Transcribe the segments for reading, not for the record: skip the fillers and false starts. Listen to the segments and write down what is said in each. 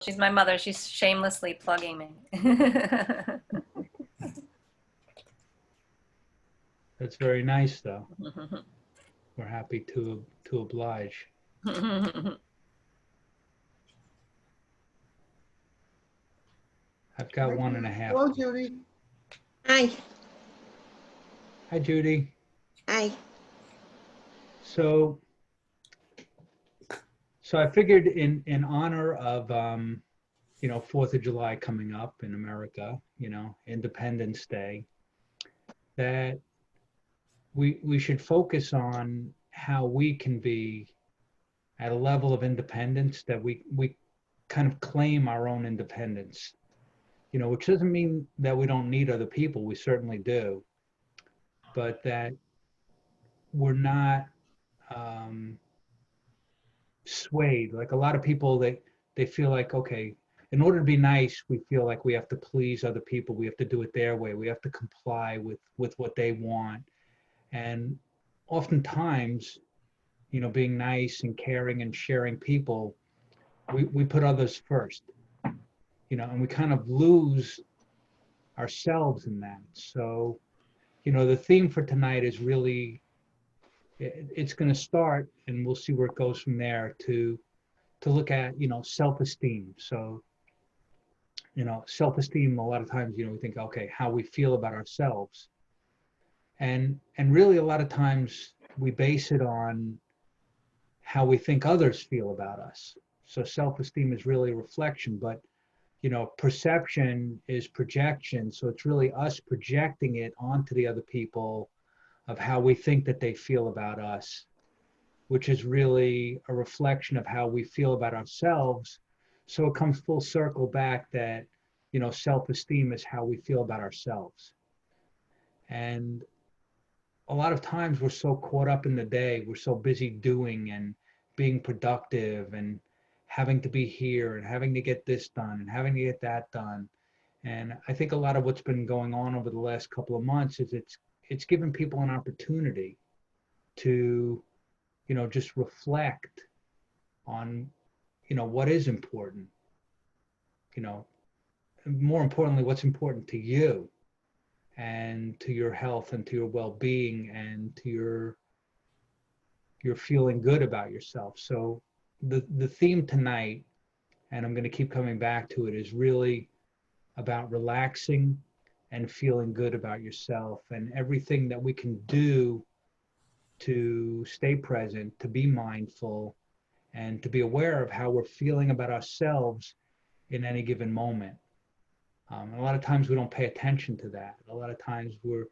She's my mother. She's shamelessly plugging me. That's very nice, though. We're happy to oblige. I've got Hi, one and a Judy. half. Hello, Judy. Hi. Hi, Judy. Hi. So, so I figured in honor of 4th of July coming up in America, Independence Day, that we should focus on how we can be at a level of independence that we kind of claim our own independence. Which doesn't mean that we don't need other people. We certainly do, but that we're not um, swayed. Like a lot of people, they feel like, okay, in order to be nice, we feel like we have to please other people. We have to do it their way. We have to comply with what they want. And oftentimes, being nice and caring and sharing people, we put others first, and we kind of lose ourselves in that. So, the theme for tonight is really, it's going to start, and we'll see where it goes from there, to look at, self-esteem. So, self-esteem, a lot of times, we think, okay, how we feel about ourselves. And really a lot of times we base it on how we think others feel about us. So self-esteem is really a reflection, but perception is projection. So it's really us projecting it onto the other people of how we think that they feel about us, which is really a reflection of how we feel about ourselves. So it comes full circle back that, self-esteem is how we feel about ourselves. And a lot of times we're so caught up in the day, we're so busy doing and being productive and having to be here and having to get this done and having to get that done. And I think a lot of what's been going on over the last couple of months is it's given people an opportunity to, just reflect on, what is important, you know, and more importantly, what's important to you and to your health and to your well-being and to your feeling good about yourself. So the theme tonight, and I'm going to keep coming back to it, is really about relaxing and feeling good about yourself and everything that we can do to stay present, to be mindful, and to be aware of how we're feeling about ourselves in any given moment. A lot of times we don't pay attention to that. A lot of times we're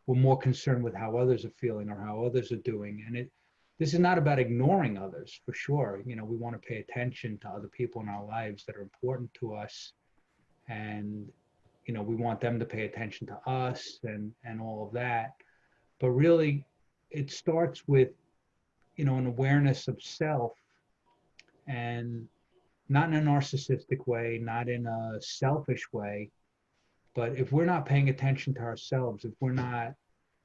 more concerned with how others are feeling or how others are doing. And this is not about ignoring others, for sure. We want to pay attention to other people in our lives that are important to us, and we want them to pay attention to us and all of that. But really, it starts with an awareness of self, and not in a narcissistic way, not in a selfish way. But if we're not paying attention to ourselves, if we're not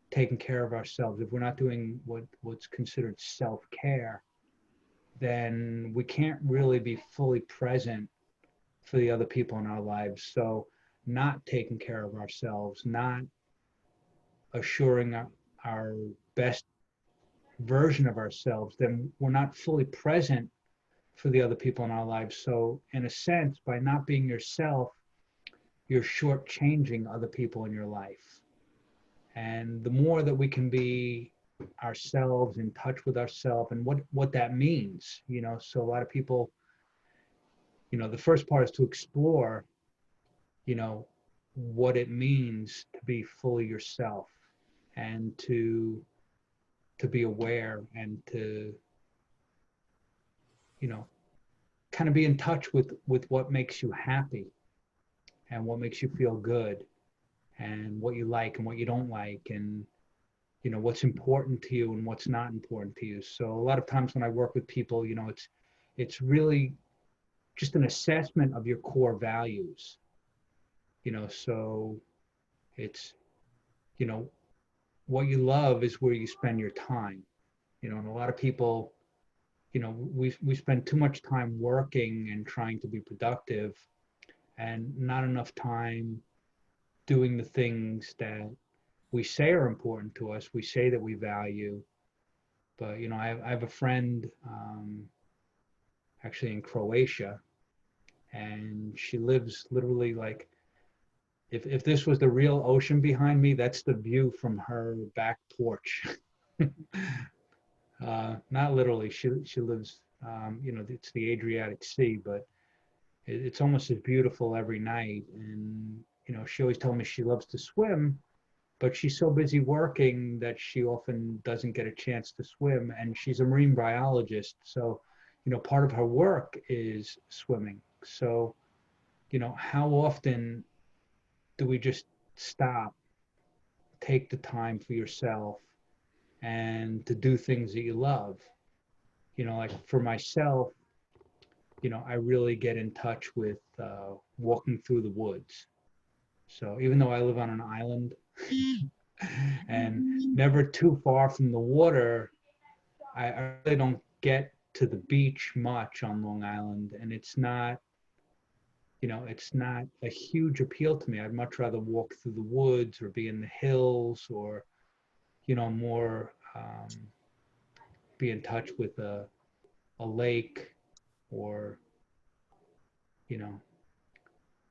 taking care of ourselves, if we're not doing what's considered self-care, then we can't really be fully present for the other people in our lives. So not taking care of ourselves, not assuring our best version of ourselves, then we're not fully present for the other people in our lives. So in a sense, by not being yourself, you're shortchanging other people in your life. And the more that we can be ourselves, in touch with ourselves, and what that means, so a lot of people, the first part is to explore, you know, what it means to be fully yourself, and to be aware, and to, you know, kind of be in touch with what makes you happy and what makes you feel good and what you like and what you don't like, and what's important to you and what's not important to you. So a lot of times when I work with people, it's really just an assessment of your core values. So it's, you know what you love is where you spend your time. And a lot of people, we spend too much time working and trying to be productive and not enough time doing the things that we say are important to us. We say that we value, but I have a friend actually in Croatia, and she lives literally like if this was the real ocean behind me, that's the view from her back porch. Not literally. She lives, it's the Adriatic Sea, but it's almost as beautiful every night. And she always told me she loves to swim, but she's so busy working that she often doesn't get a chance to swim. And she's a marine biologist, so part of her work is swimming. So how often do we just stop, take the time for yourself, and to do things that you love? Like for myself, I really get in touch with walking through the woods. So even though I live on an island and never too far from the water, I really don't get to the beach much on Long Island, and it's not a huge appeal to me. I'd much rather walk through the woods or be in the hills, or more be in touch with a lake, or you know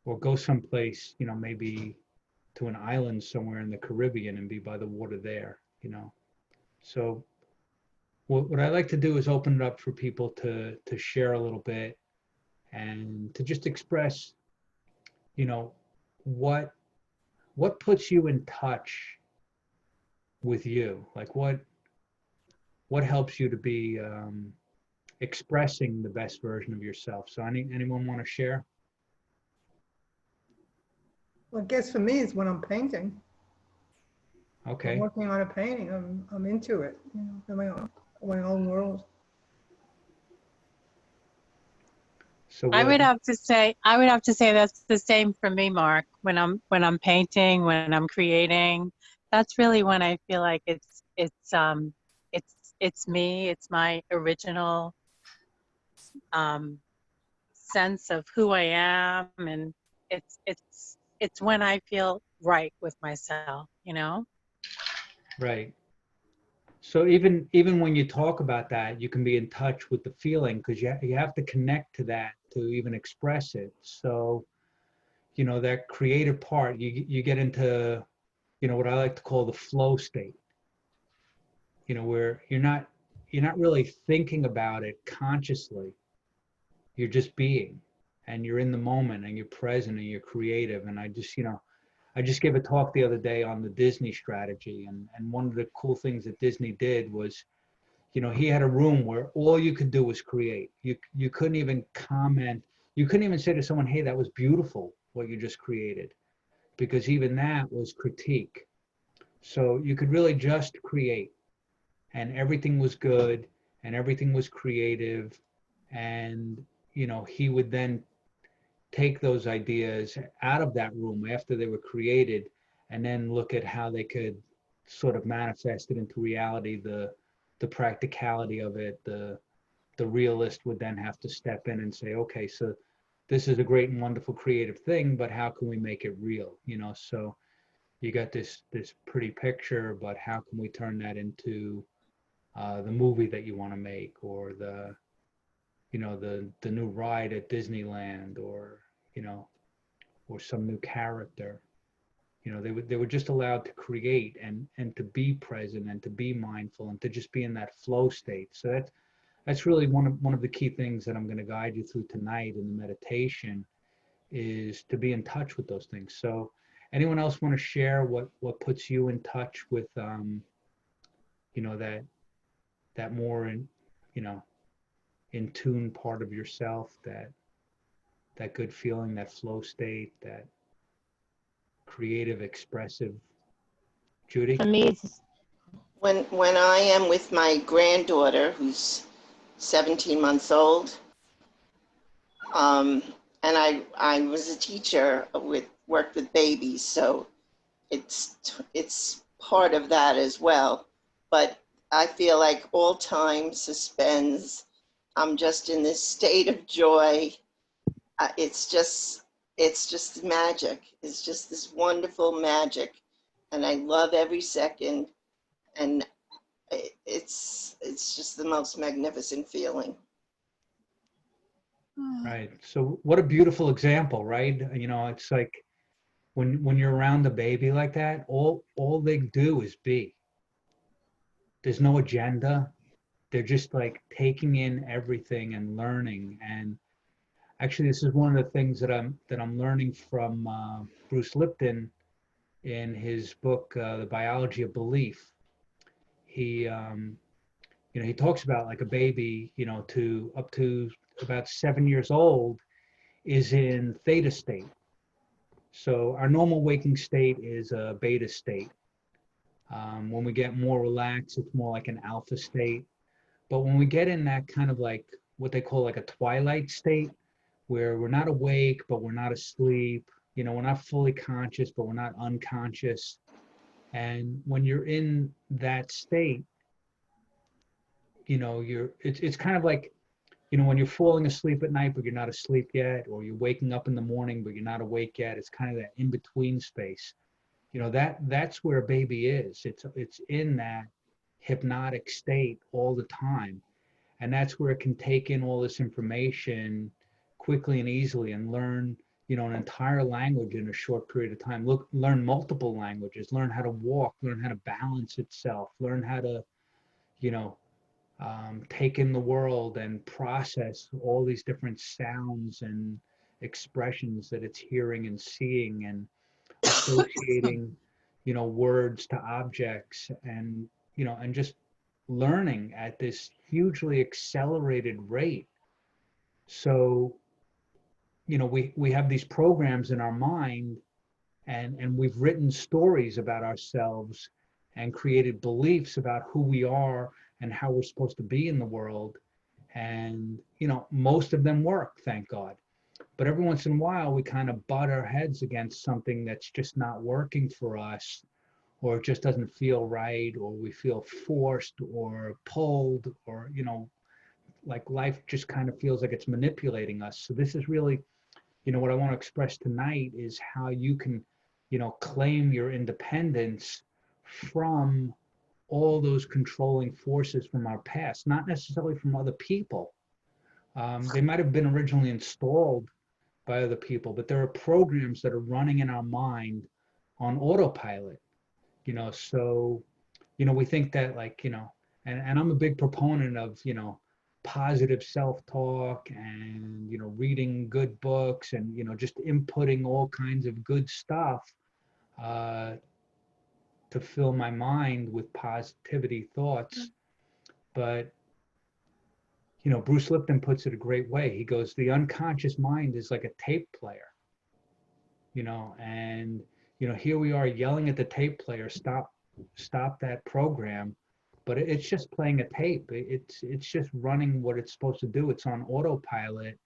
or go someplace, maybe to an island somewhere in the Caribbean and be by the water there. So what I like to do is open it up for people to share a little bit and to just express, you know, what puts you in touch with you, like what helps you to be expressing the best version of yourself. So anyone want to share? Well, I guess for me, it's when I'm painting. I'm Okay. working on a painting. I'm into it. In my own world. So I would have to say that's the same for me, Mark. When I'm painting, when I'm creating, that's really when I feel like it's me. It's my original sense of who I am, and it's when I feel right with myself. Right. So even when you talk about that, you can be in touch with the feeling, because you have to connect to that to even express it. So, that creative part, you get into, what I like to call the flow state, where you're not really thinking about it consciously. You're just being, and you're in the moment, and you're present, and you're creative. And I just gave a talk the other day on the Disney strategy, and one of the cool things that Disney did was, he had a room where all you could do was create. You couldn't even comment. You couldn't even say to someone, "Hey, that was beautiful, what you just created," because even that was critique. So you could really just create, and everything was good, and everything was creative, and he would then take those ideas out of that room after they were created, and then look at how they could sort of manifest it into reality. The practicality of it, the realist would then have to step in and say, okay, so this is a great and wonderful creative thing, but how can we make it real? So you got this pretty picture, but how can we turn that into the movie that you want to make, or the new ride at Disneyland, or some new character. They were just allowed to create and to be present and to be mindful and to just be in that flow state. So that's really one of the key things that I'm going to guide you through tonight in the meditation, is to be in touch with those things. So anyone else want to share what puts you in touch with that more in tune part of yourself, that good feeling, that flow state, that creative, expressive? Judy? For me, it's when I am with my granddaughter, who's 17 months old, and I was a teacher worked with babies, so it's part of that as well. But I feel like all time suspends I'm just in this state of joy. It's just magic. It's just this wonderful magic, and I love every second. And it's just the most magnificent feeling. Right. So what a beautiful example, right? You know, it's like when you're around a baby like that, all they do is be. There's no agenda. They're just like taking in everything and learning. And actually, this is one of the things that I'm learning from Bruce Lipton in his book, The Biology of Belief. He he talks about like a baby, to up to about 7 years old is in theta state. So our normal waking state is a beta state. When we get more relaxed, it's more like an alpha state. But when we get in that kind of like what they call like a twilight state, where we're not awake, but we're not asleep, we're not fully conscious, but we're not unconscious. And when you're in that state, it's kind of like, when you're falling asleep at night, but you're not asleep yet, or you're waking up in the morning, but you're not awake yet. It's kind of that in-between space. That's where a baby is. It's in that hypnotic state all the time. And that's where it can take in all this information quickly and easily and learn, an entire language in a short period of time. Learn multiple languages, learn how to walk, learn how to balance itself, learn how to, you know, take in the world and process all these different sounds and expressions that it's hearing and seeing and associating, words to objects and just learning at this hugely accelerated rate. So, we have these programs in our mind and we've written stories about ourselves and created beliefs about who we are and how we're supposed to be in the world. And, most of them work, thank God. But every once in a while, we kind of butt our heads against something that's just not working for us, or it just doesn't feel right, or we feel forced or pulled, or, like life just kind of feels like it's manipulating us. So this is really, what I want to express tonight is how you can, claim your independence from all those controlling forces from our past, not necessarily from other people. They might have been originally installed by other people, but there are programs that are running in our mind on autopilot, so, we think that like, and I'm a big proponent of, positive self-talk and, reading good books and, just inputting all kinds of good stuff to fill my mind with positivity thoughts. But, Bruce Lipton puts it a great way. He goes, the unconscious mind is like a tape player, and, here we are yelling at the tape player, stop that program, but it's just playing a tape. It's just running what it's supposed to do. It's on autopilot,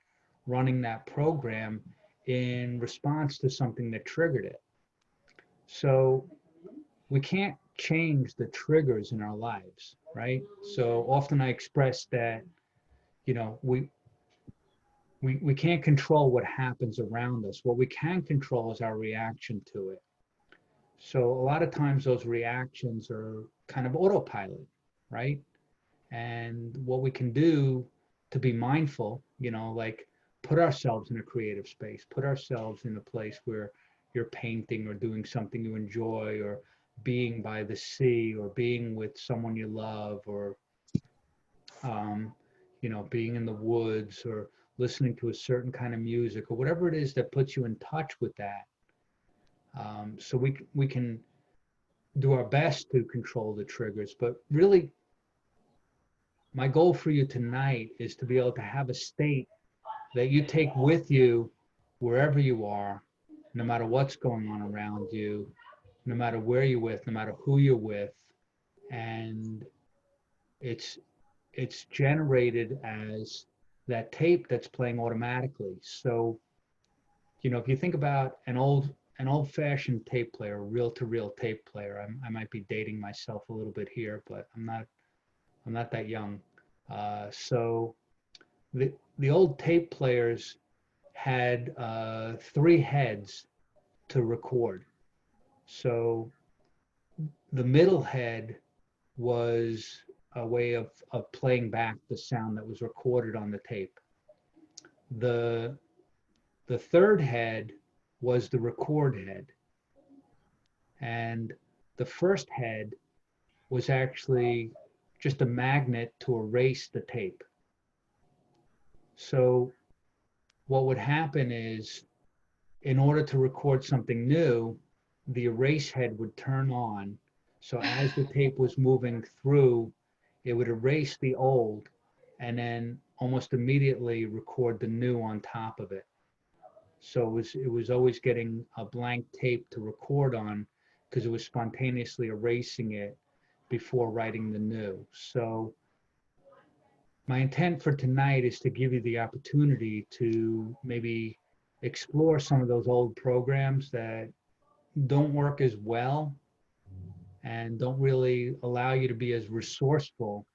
running that program in response to something that triggered it. So we can't change the triggers in our lives, right? So often I express that, we can't control what happens around us. What we can control is our reaction to it. So a lot of times those reactions are kind of autopilot, right? And what we can do to be mindful, like put ourselves in a creative space, put ourselves in a place where you're painting or doing something you enjoy, or being by the sea, or being with someone you love, or, being in the woods, or listening to a certain kind of music, or whatever it is that puts you in touch with that. So we can do our best to control the triggers, but really my goal for you tonight is to be able to have a state that you take with you wherever you are, no matter what's going on around you, no matter where you're with, no matter who you're with. And it's generated as that tape that's playing automatically. So, if you think about an old-fashioned tape player, reel-to-reel tape player, I might be dating myself a little bit here, but I'm not that young. So the old tape players had 3 heads to record. So the middle head was a way of playing back the sound that was recorded on the tape. The third head was the record head. And the first head was actually just a magnet to erase the tape. So what would happen is, in order to record something new, the erase head would turn on. So as the tape was moving through, it would erase the old and then almost immediately record the new on top of it. So it was always getting a blank tape to record on, because it was spontaneously erasing it before writing the new. So my intent for tonight is to give you the opportunity to maybe explore some of those old programs that don't work as well and don't really allow you to be as resourceful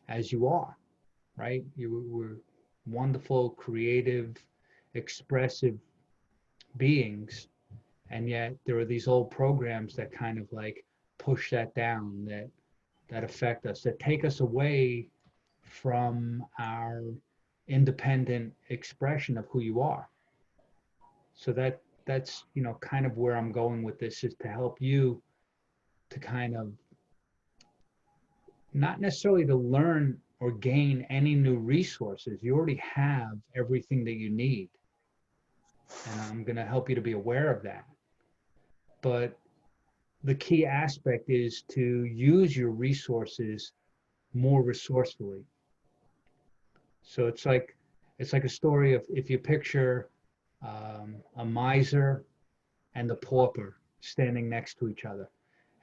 as you are, right? You were wonderful, creative, expressive beings, and yet there are these old programs that kind of like push that down, that affect us, that take us away from our independent expression of who you are. So that's kind of where I'm going with this, is to help you to kind of not necessarily to learn or gain any new resources. You already have everything that you need, and I'm going to help you to be aware of that. But the key aspect is to use your resources more resourcefully. So it's like a story of, if you picture a miser and the pauper standing next to each other,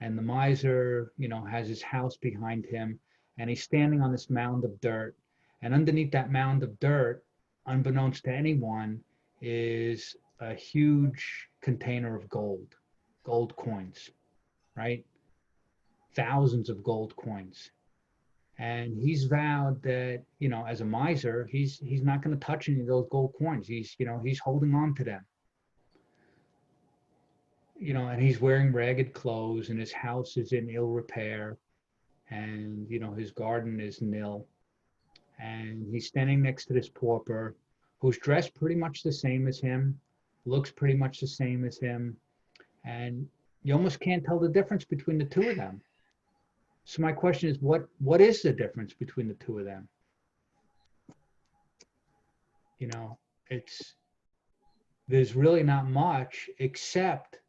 and the miser, has his house behind him, and he's standing on this mound of dirt, and underneath that mound of dirt, unbeknownst to anyone, is a huge container of gold coins, right? Thousands of gold coins. And he's vowed that, as a miser, he's not going to touch any of those gold coins. He's holding on to them. And he's wearing ragged clothes, and his house is in ill repair, and, his garden is nil. And he's standing next to this pauper who's dressed pretty much the same as him, looks pretty much the same as him. And you almost can't tell the difference between the two of them. So my question is, what is the difference between the two of them? There's really not much, except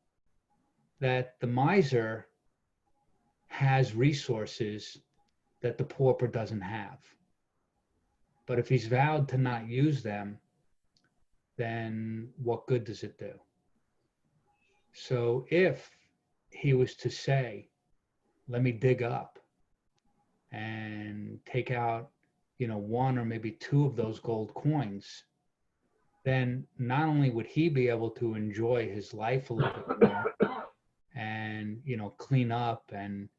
that the miser has resources that the pauper doesn't have. But if he's vowed to not use them, then what good does it do? So if he was to say, let me dig up and take out, 1 or maybe 2 of those gold coins, then not only would he be able to enjoy his life a little bit more and, clean up and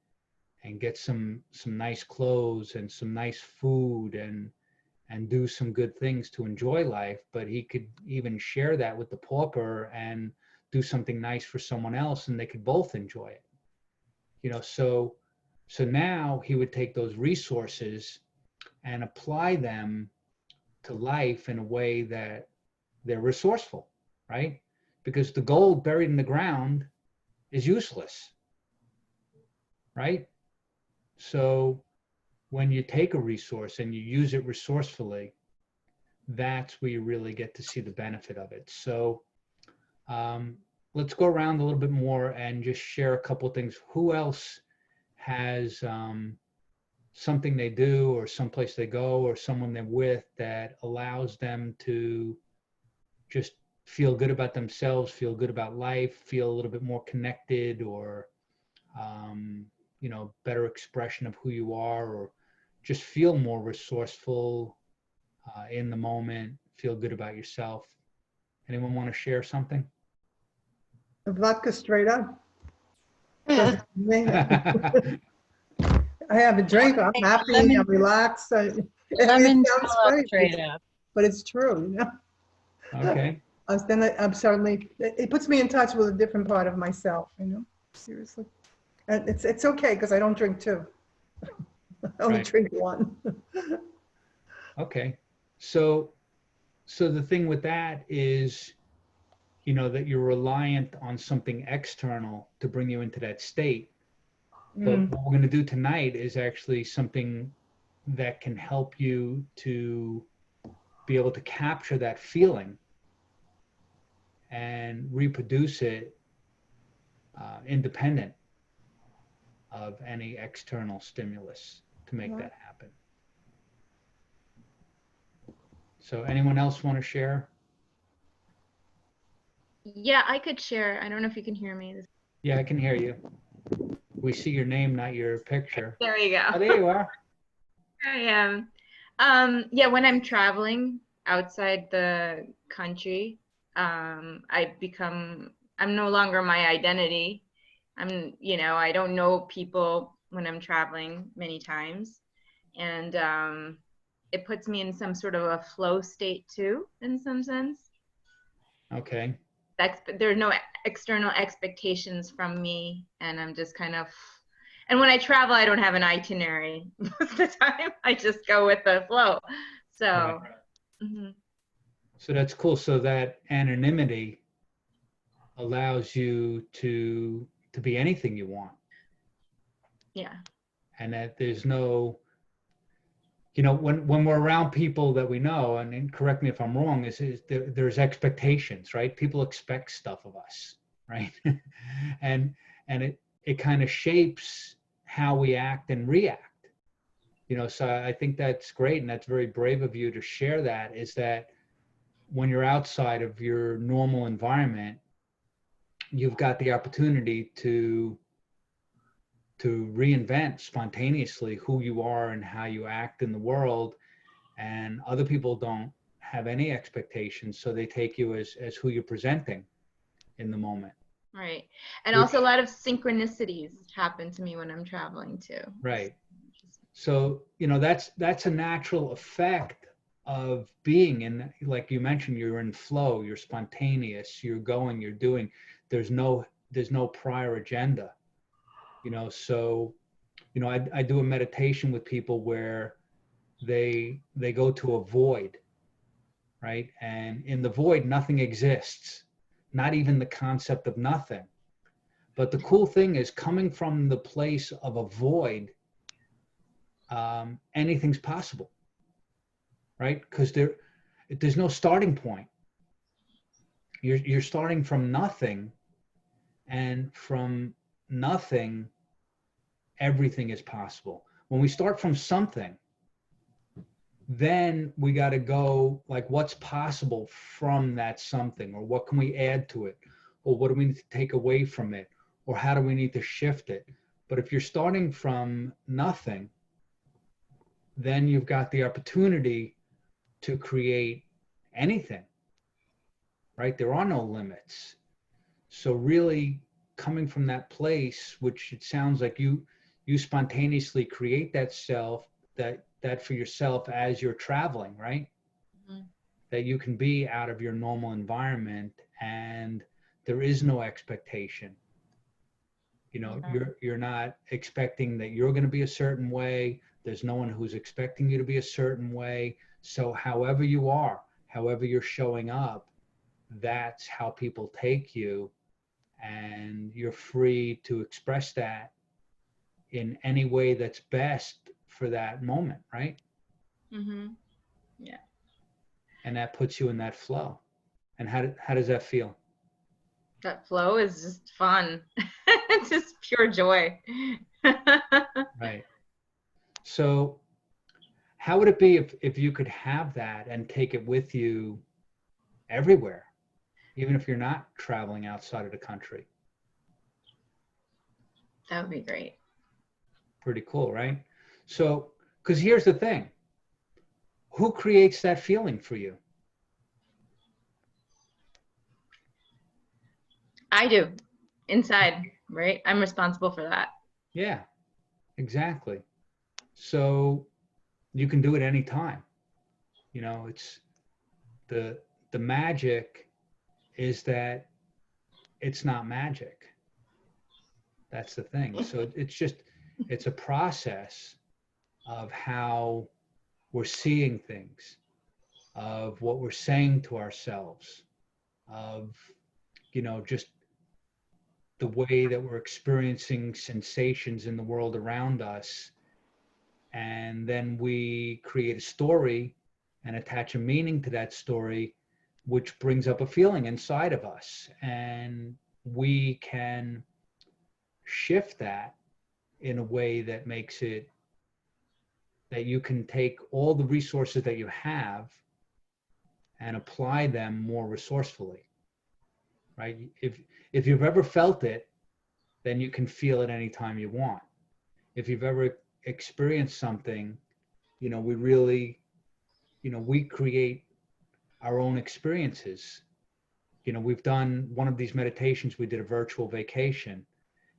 get some nice clothes and some nice food and do some good things to enjoy life, but he could even share that with the pauper and do something nice for someone else, and they could both enjoy it. So now he would take those resources and apply them to life in a way that they're resourceful, right? Because the gold buried in the ground is useless, right? So when you take a resource and you use it resourcefully, that's where you really get to see the benefit of it. So let's go around a little bit more and just share a couple of things. Who else has something they do, or someplace they go, or someone they're with that allows them to just feel good about themselves, feel good about life, feel a little bit more connected, or better expression of who you are, or just feel more resourceful in the moment, feel good about yourself? Anyone want to share something? The vodka straight up. I have a drink. I'm happy. I'm relaxed. I'm It in sounds funny, straight up. but it's true, you know? Okay. I'm certainly, it puts me in touch with a different part of myself, you know, seriously. And it's okay, because I don't drink two. I only Right. drink one. Okay. So the thing with that is, you know, that you're reliant on something external to bring you into that state. But Mm, what we're going to do tonight is actually something that can help you to be able to capture that feeling and reproduce it independent of any external stimulus to make Right. that happen. So anyone else want to share? Yeah, I could share. I don't know if you can hear me. Yeah, I can hear you. We see your name, not your picture. There you go. Oh, there you are. I am. Yeah, when I'm traveling outside the country, I'm no longer my identity. I don't know people when I'm traveling many times. And it puts me in some sort of a flow state too, in some sense. Okay. There's no external expectations from me, and I'm just kind of, and when I travel, I don't have an itinerary most of the time. I just go with the flow. So Right. So that's cool. So that anonymity allows you to be anything you want, yeah. and that there's no, you know, when we're around people that we know, and correct me if I'm wrong, is there's expectations, right? People expect stuff of us, right? and it kind of shapes how we act and react, you know. So I think that's great, and that's very brave of you to share that, is that when you're outside of your normal environment, you've got the opportunity to reinvent spontaneously who you are and how you act in the world, and other people don't have any expectations, so they take you as who you're presenting in the moment. Right. And Which, also a lot of synchronicities happen to me when I'm traveling too. right. So, you know, that's a natural effect of being in, like you mentioned, you're in flow, you're spontaneous, you're going, you're doing. There's no prior agenda, you know. So, you know, I do a meditation with people where they go to a void, right? And in the void, nothing exists, not even the concept of nothing. But the cool thing is, coming from the place of a void, anything's possible, right? Because there's no starting point. You're starting from nothing, and from nothing, everything is possible. When we start from something, then we got to go, like, what's possible from that something, or what can we add to it, or what do we need to take away from it, or how do we need to shift it. But if you're starting from nothing, then you've got the opportunity to create anything, right? There are no limits. So really, coming from that place, which it sounds like you spontaneously create that self, that for yourself as you're traveling, right? Mhm. That you can be out of your normal environment, and there is no expectation. You know, Yeah. you're not expecting that you're going to be a certain way. There's no one who's expecting you to be a certain way. So however you are, however you're showing up, that's how people take you, and you're free to express that in any way that's best for that moment, right? Mhm. Yeah. And that puts you in that flow. And how does that feel? That flow is just fun. It's just pure joy. Right. So how would it be if you could have that and take it with you everywhere, even if you're not traveling outside of the country? That would be great. Pretty cool, right? So, because here's the thing, who creates that feeling for you? I do. Inside, right? I'm responsible for that. Yeah, exactly. So you can do it anytime. You know, it's the magic is that it's not magic. That's the thing. So it's a process of how we're seeing things, of what we're saying to ourselves, of, you know, just the way that we're experiencing sensations in the world around us. And then we create a story and attach a meaning to that story, which brings up a feeling inside of us. And we can shift that in a way that makes it that you can take all the resources that you have and apply them more resourcefully, right? If you've ever felt it, then you can feel it anytime you want. If you've ever experienced something, you know, we really, you know, we create our own experiences. You know, we've done one of these meditations, we did a virtual vacation.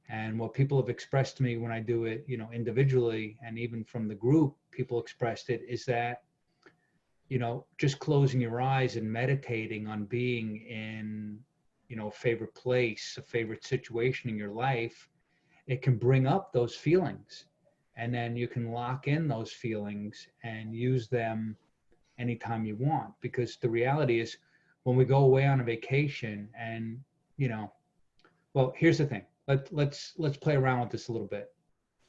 And what people have expressed to me when I do it, you know, individually, and even from the group, people expressed it, is that, you know, just closing your eyes and meditating on being in, you know, a favorite place, a favorite situation in your life, it can bring up those feelings. And then you can lock in those feelings and use them anytime you want. Because the reality is, when we go away on a vacation and, you know, well, here's the thing. Let's play around with this a little bit.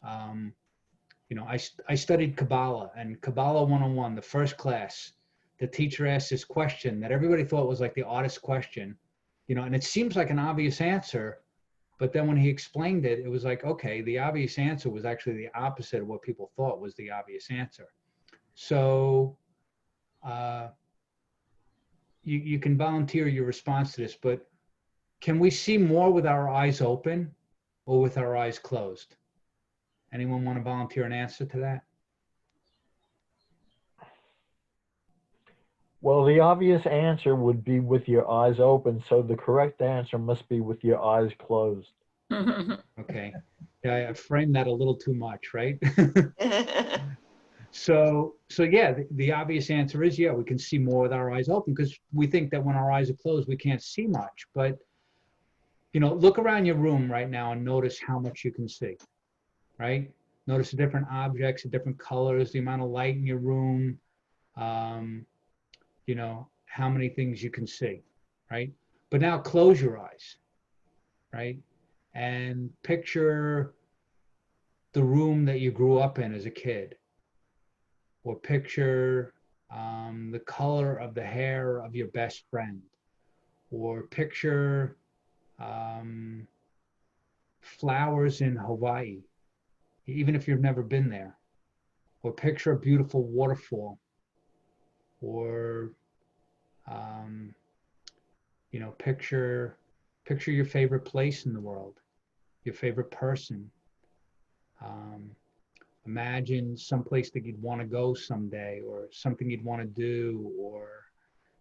You know, I studied Kabbalah, and Kabbalah 101, the first class, the teacher asked this question that everybody thought was like the oddest question, you know, and it seems like an obvious answer, but then when he explained it, it was like, okay, the obvious answer was actually the opposite of what people thought was the obvious answer. So you can volunteer your response to this, but can we see more with our eyes open or with our eyes closed? Anyone want to volunteer an answer to that? Well, the obvious answer would be with your eyes open, so the correct answer must be with your eyes closed. Okay. Yeah, I framed that a little too much, right? So yeah, the obvious answer is, yeah, we can see more with our eyes open, because we think that when our eyes are closed, we can't see much. But, you know, look around your room right now and notice how much you can see, right? Notice the different objects, the different colors, the amount of light in your room, you know, how many things you can see, right? But now close your eyes, right? And picture the room that you grew up in as a kid, or picture the color of the hair of your best friend, or picture flowers in Hawaii, even if you've never been there, or picture a beautiful waterfall, or you know, picture your favorite place in the world, your favorite person. Imagine someplace that you'd want to go someday, or something you'd want to do, or,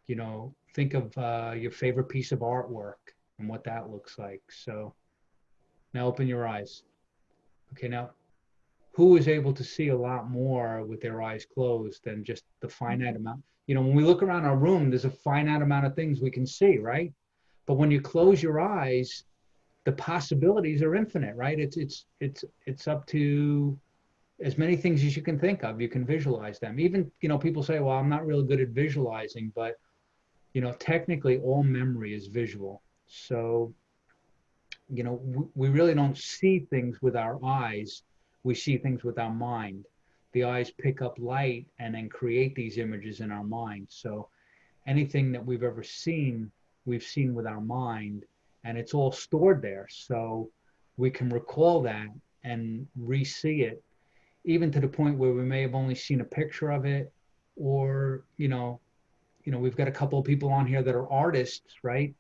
you know, think of your favorite piece of artwork and what that looks like. So now open your eyes. Okay, now who is able to see a lot more with their eyes closed than just the finite amount? You know, when we look around our room, there's a finite amount of things we can see, right? But when you close your eyes, the possibilities are infinite, right? It's up to as many things as you can think of. You can visualize them. Even, you know, people say, well, I'm not real good at visualizing, but, you know, technically all memory is visual. So, you know, we really don't see things with our eyes. We see things with our mind. The eyes pick up light and then create these images in our mind. So anything that we've ever seen, we've seen with our mind, and it's all stored there. So we can recall that and re-see it, even to the point where we may have only seen a picture of it, or, you know, we've got a couple of people on here that are artists, right?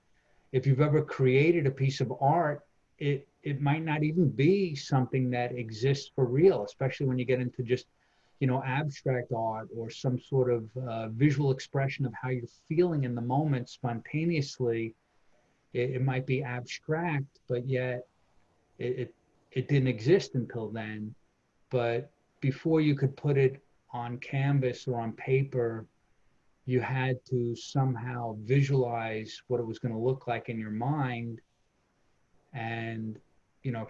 If you've ever created a piece of art, it might not even be something that exists for real, especially when you get into just, you know, abstract art or some sort of visual expression of how you're feeling in the moment spontaneously. It might be abstract, but yet it didn't exist until then. But before you could put it on canvas or on paper, you had to somehow visualize what it was going to look like in your mind and,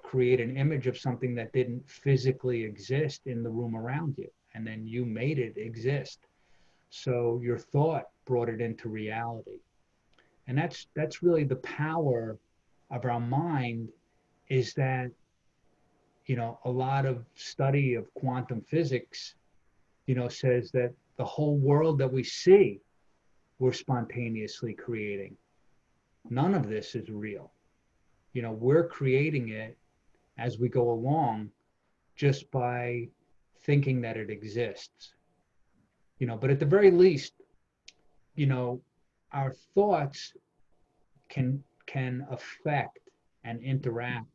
create an image of something that didn't physically exist in the room around you. And then you made it exist. So your thought brought it into reality. And that's really the power of our mind, is that, a lot of study of quantum physics, says that the whole world that we see, we're spontaneously creating. None of this is real. We're creating it as we go along just by thinking that it exists. But at the very least, our thoughts can affect and interact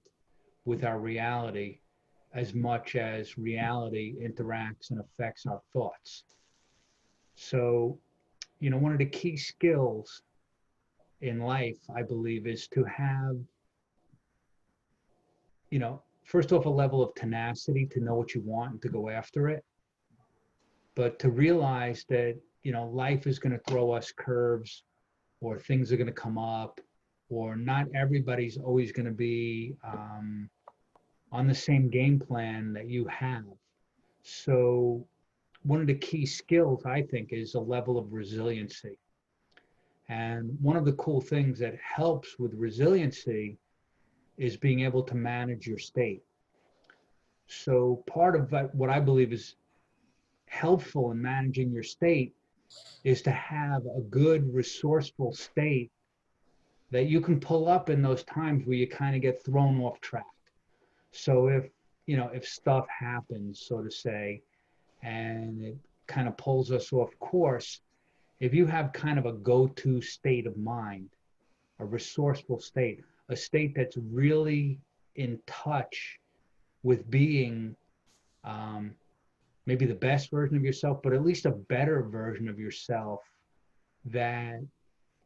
with our reality as much as reality interacts and affects our thoughts. So, one of the key skills in life, I believe, is to have, first off, a level of tenacity to know what you want and to go after it, but to realize that, life is going to throw us curves, or things are going to come up, or not everybody's always going to be on the same game plan that you have. So one of the key skills, I think, is a level of resiliency. And one of the cool things that helps with resiliency is being able to manage your state. So part of what I believe is helpful in managing your state is to have a good, resourceful state that you can pull up in those times where you kind of get thrown off track. So if stuff happens, so to say, and it kind of pulls us off course, if you have kind of a go-to state of mind, a resourceful state, a state that's really in touch with being maybe the best version of yourself, but at least a better version of yourself, that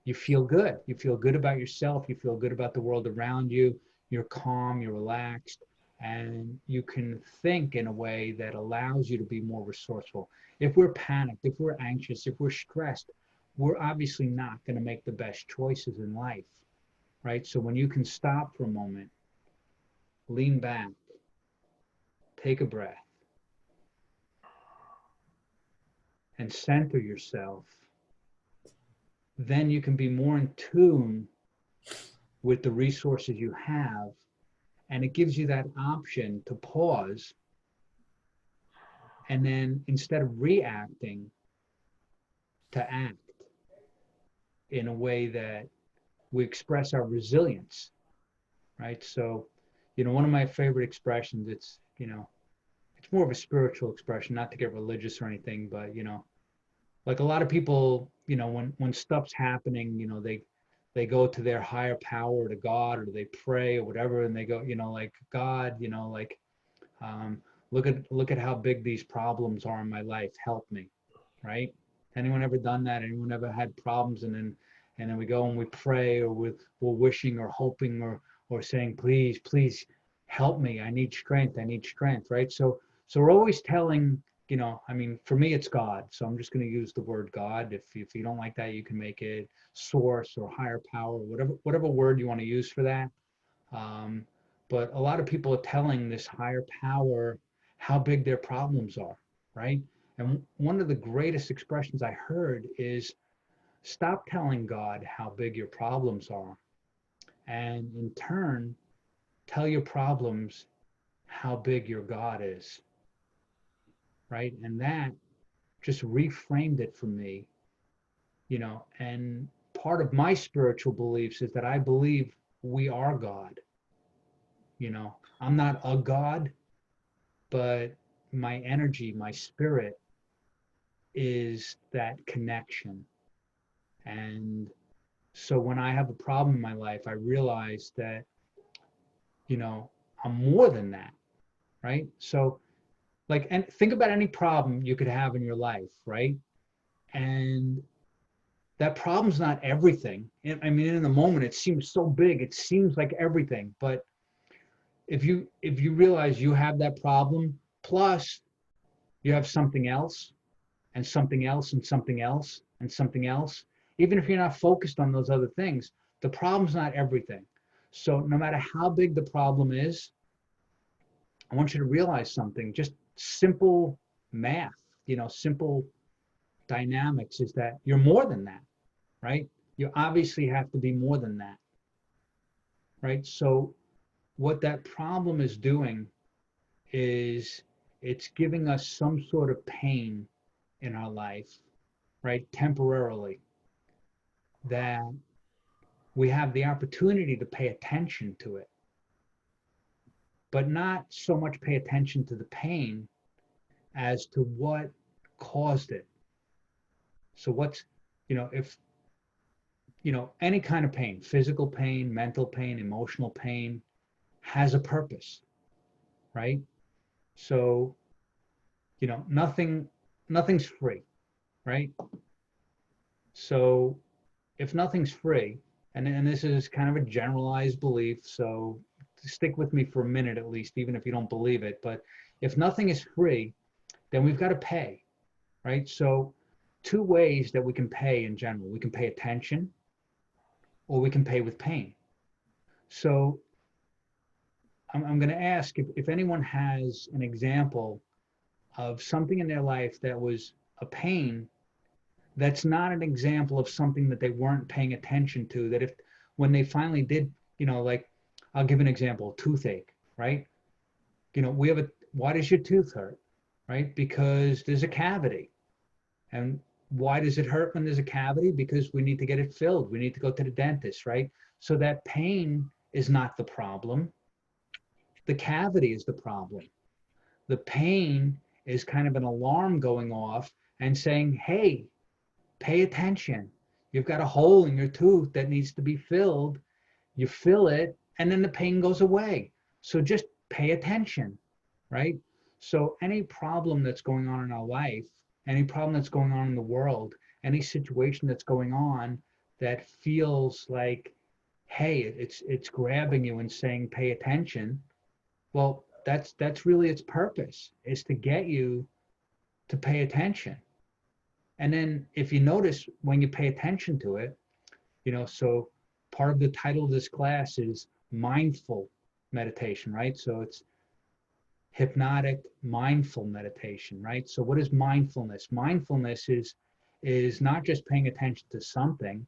you feel good. You feel good about yourself. You feel good about the world around you. You're calm, you're relaxed, and you can think in a way that allows you to be more resourceful. If we're panicked, if we're anxious, if we're stressed, we're obviously not going to make the best choices in life, right? So when you can stop for a moment, lean back, take a breath, and center yourself, then you can be more in tune with the resources you have, and it gives you that option to pause, and then instead of reacting, to act in a way that we express our resilience, right? So, one of my favorite expressions, it's more of a spiritual expression, not to get religious or anything, but, like a lot of people, when stuff's happening, they go to their higher power, to God, or they pray or whatever, and they go, like, God, look at how big these problems are in my life. Help me, right? Anyone ever done that? Anyone ever had problems, and then we go and we pray, or we're wishing or hoping or saying, please help me. I need strength, right? So we're always telling, for me, it's God. So I'm just going to use the word God. If you don't like that, you can make it source or higher power, whatever word you want to use for that. But a lot of people are telling this higher power how big their problems are, right? And one of the greatest expressions I heard is, stop telling God how big your problems are, and in turn, tell your problems how big your God is, right? And that just reframed it for me, and part of my spiritual beliefs is that I believe we are God. I'm not a God, but my energy, my spirit is that connection. And so when I have a problem in my life, I realize that, I'm more than that, right? So and think about any problem you could have in your life, right? And that problem's not everything. In the moment, it seems so big. It seems like everything. But if you realize you have that problem, plus you have something else and something else and something else and something else. Even if you're not focused on those other things, the problem's not everything. So no matter how big the problem is, I want you to realize something, just simple math, simple dynamics is that you're more than that, right? You obviously have to be more than that, right? So what that problem is doing is it's giving us some sort of pain in our life, right? Temporarily, that we have the opportunity to pay attention to it, but not so much pay attention to the pain as to what caused it. So what's, if, any kind of pain, physical pain, mental pain, emotional pain, has a purpose, right? So, nothing's free, right? So if nothing's free, and this is kind of a generalized belief, so stick with me for a minute at least, even if you don't believe it, but if nothing is free, then we've got to pay, right? So two ways that we can pay in general. We can pay attention, or we can pay with pain. So I'm going to ask if anyone has an example of something in their life that was a pain that's not an example of something that they weren't paying attention to, that if when they finally did, like I'll give an example, toothache, right? Why does your tooth hurt, right? Because there's a cavity. And why does it hurt when there's a cavity? Because we need to get it filled. We need to go to the dentist, right? So that pain is not the problem. The cavity is the problem. The pain is kind of an alarm going off and saying, hey, pay attention. You've got a hole in your tooth that needs to be filled. You fill it, and then the pain goes away. So just pay attention, right? So any problem that's going on in our life, any problem that's going on in the world, any situation that's going on that feels like, hey, it's grabbing you and saying, pay attention. Well, that's really its purpose, is to get you to pay attention. And then if you notice when you pay attention to it, so part of the title of this class is mindful meditation, right? So it's hypnotic mindful meditation, right? So what is mindfulness? Mindfulness is not just paying attention to something,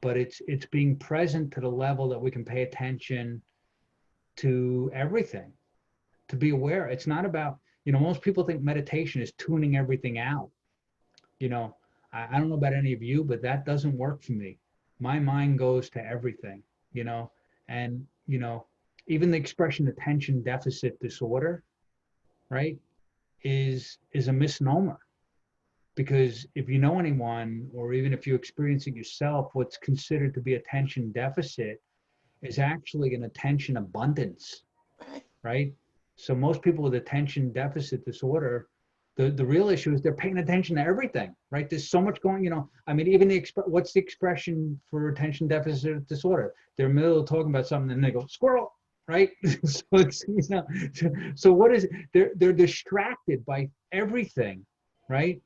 but it's being present to the level that we can pay attention to everything, to be aware. It's not about, most people think meditation is tuning everything out. I don't know about any of you, but that doesn't work for me. My mind goes to everything, and, even the expression attention deficit disorder, right, is a misnomer. Because if you know anyone, or even if you experience it yourself, what's considered to be attention deficit is actually an attention abundance, right? So most people with attention deficit disorder, the real issue is they're paying attention to everything, right? There's so much going, even what's the expression for attention deficit disorder? They're in the middle of talking about something and they go, squirrel, right? So it's, so what is it? They're distracted by everything, right?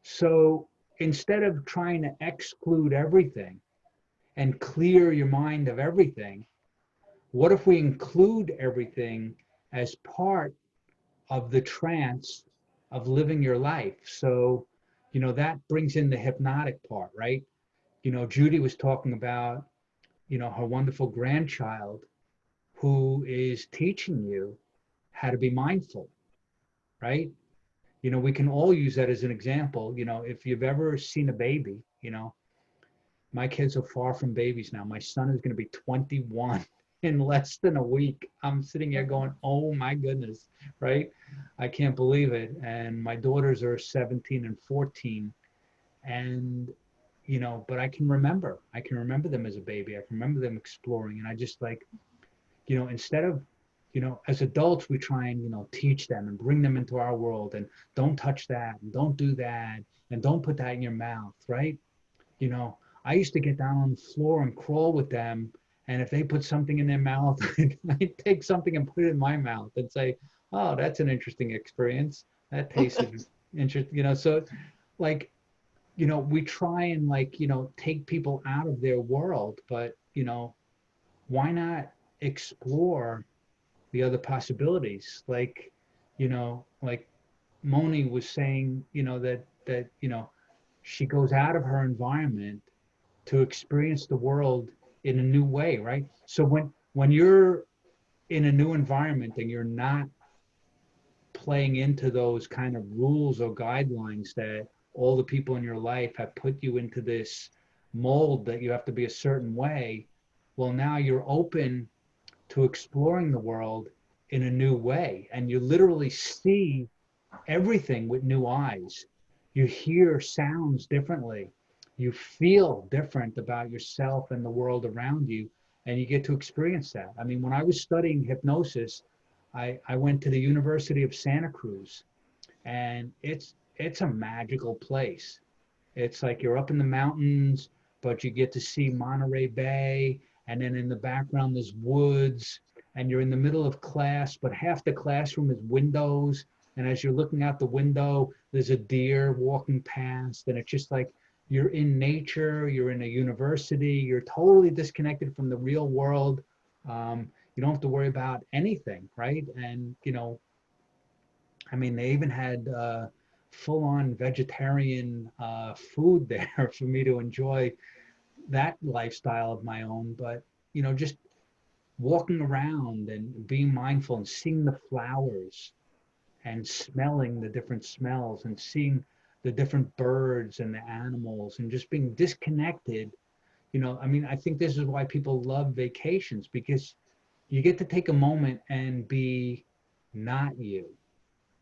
So instead of trying to exclude everything and clear your mind of everything, what if we include everything as part of the trance of living your life? So, that brings in the hypnotic part, right? Judy was talking about, her wonderful grandchild who is teaching you how to be mindful, right? We can all use that as an example. If you've ever seen a baby, my kids are far from babies now. My son is going to be 21 in less than a week. I'm sitting here going, oh my goodness, right? I can't believe it. And my daughters are 17 and 14. And, but I can remember them as a baby. I can remember them exploring. And I just like, instead of, as adults, we try and, teach them and bring them into our world and don't touch that and don't do that and don't put that in your mouth, right? I used to get down on the floor and crawl with them. And if they put something in their mouth, I'd take something and put it in my mouth and say, oh, that's an interesting experience. that tasted interesting, so like, we try and like, take people out of their world, but, why not explore the other possibilities? Like Moni was saying, that she goes out of her environment to experience the world in a new way, right? So when you're in a new environment and you're not playing into those kind of rules or guidelines that all the people in your life have put you into this mold that you have to be a certain way, well, now you're open to exploring the world in a new way, and you literally see everything with new eyes. You hear sounds differently. You feel different about yourself and the world around you, and you get to experience that. I mean, when I was studying hypnosis, I went to the University of Santa Cruz, and it's a magical place. It's like you're up in the mountains, but you get to see Monterey Bay, and then in the background there's woods, and you're in the middle of class, but half the classroom is windows, and as you're looking out the window, there's a deer walking past, and it's just like you're in nature, you're in a university, you're totally disconnected from the real world. You don't have to worry about anything, right? And I mean, they even had full-on vegetarian food there for me to enjoy that lifestyle of my own. But just walking around and being mindful and seeing the flowers and smelling the different smells and seeing the different birds and the animals and just being disconnected. I mean, I think this is why people love vacations, because you get to take a moment and be not you,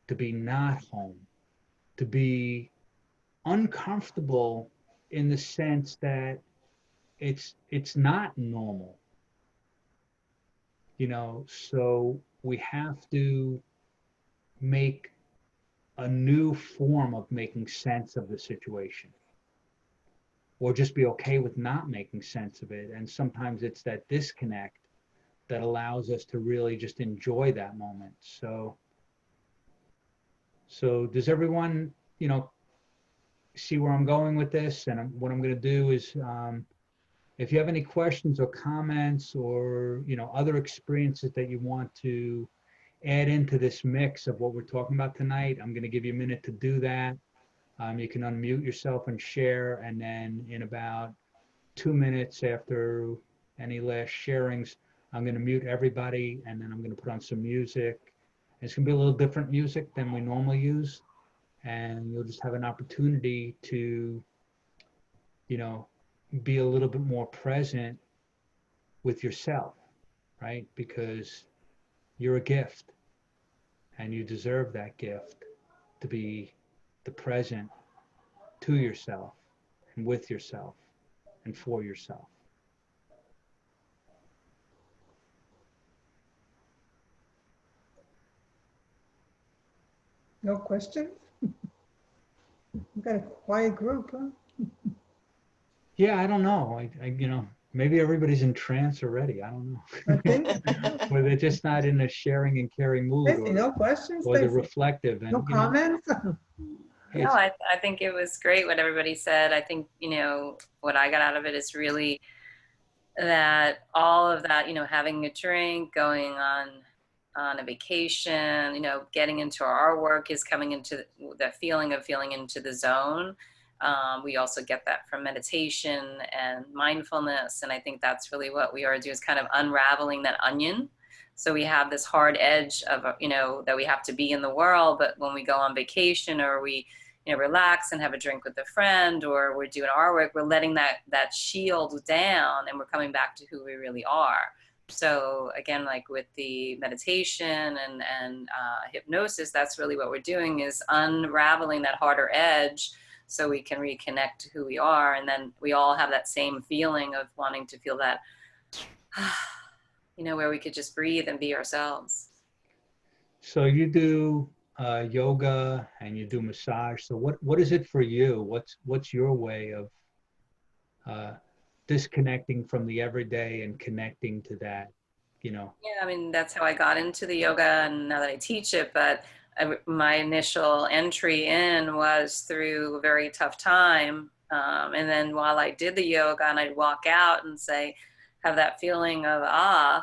to be not home, to be uncomfortable in the sense that it's not normal, so we have to make a new form of making sense of the situation, or just be okay with not making sense of it. And sometimes it's that disconnect that allows us to really just enjoy that moment. So does everyone, see where I'm going with this? And what I'm going to do is, if you have any questions or comments or, other experiences that you want to add into this mix of what we're talking about tonight, I'm going to give you a minute to do that. You can unmute yourself and share, and then in about 2 minutes after any last sharings, I'm going to mute everybody, and then I'm going to put on some music. It's going to be a little different music than we normally use, and you'll just have an opportunity to, be a little bit more present with yourself, right? Because you're a gift, and you deserve that gift, to be the present to yourself and with yourself and for yourself. No questions? We've got a quiet group, huh? Yeah, I don't know. Maybe everybody's in trance already. I don't know. I think. Or they're just not in a sharing and caring mood, Stacy, no questions, or they're Stacy? reflective. And No comments? No, I think it was great what everybody said. I think, what I got out of it is really that all of that, having a drink, going on a vacation, getting into our work is coming into the feeling of feeling into the zone. We also get that from meditation and mindfulness. And I think that's really what we are doing, is kind of unraveling that onion. So we have this hard edge of, that we have to be in the world. But when we go on vacation, or we, relax and have a drink with a friend, or we're doing our work, we're letting that shield down, and we're coming back to who we really are. So again, like with the meditation and hypnosis, that's really what we're doing, is unraveling that harder edge, so we can reconnect to who we are. And then we all have that same feeling of wanting to feel that, where we could just breathe and be ourselves. So you do yoga and you do massage. So what is it for you? What's your way of disconnecting from the everyday and connecting to that, Yeah, I mean, that's how I got into the yoga, and now that I teach it. But my initial entry in was through a very tough time. And then while I did the yoga and I'd walk out and say, have that feeling of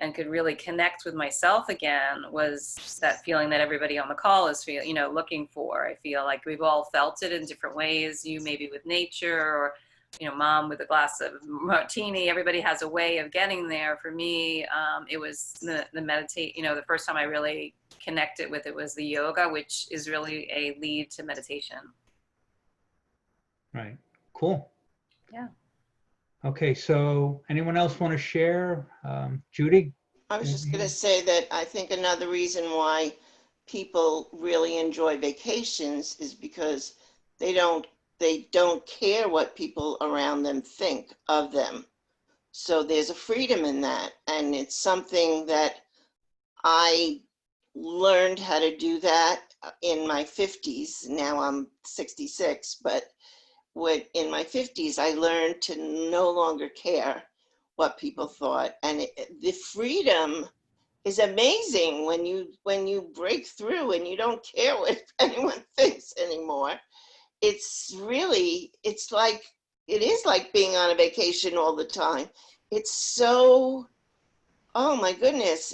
and could really connect with myself again, was that feeling that everybody on the call is looking for. I feel like we've all felt it in different ways. You maybe with nature, or mom with a glass of martini. Everybody has a way of getting there. For me, it was the meditate. The first time I really connected with it was the yoga, which is really a lead to meditation. Right. Cool. Yeah. Okay. So anyone else want to share? Judy? I was just going to say that I think another reason why people really enjoy vacations is because they don't care what people around them think of them. So there's a freedom in that. And it's something that I learned how to do that in my 50s. Now I'm 66, but in my 50s, I learned to no longer care what people thought. And the freedom is amazing when you break through and you don't care what anyone thinks anymore. It is like being on a vacation all the time. It's so, oh my goodness,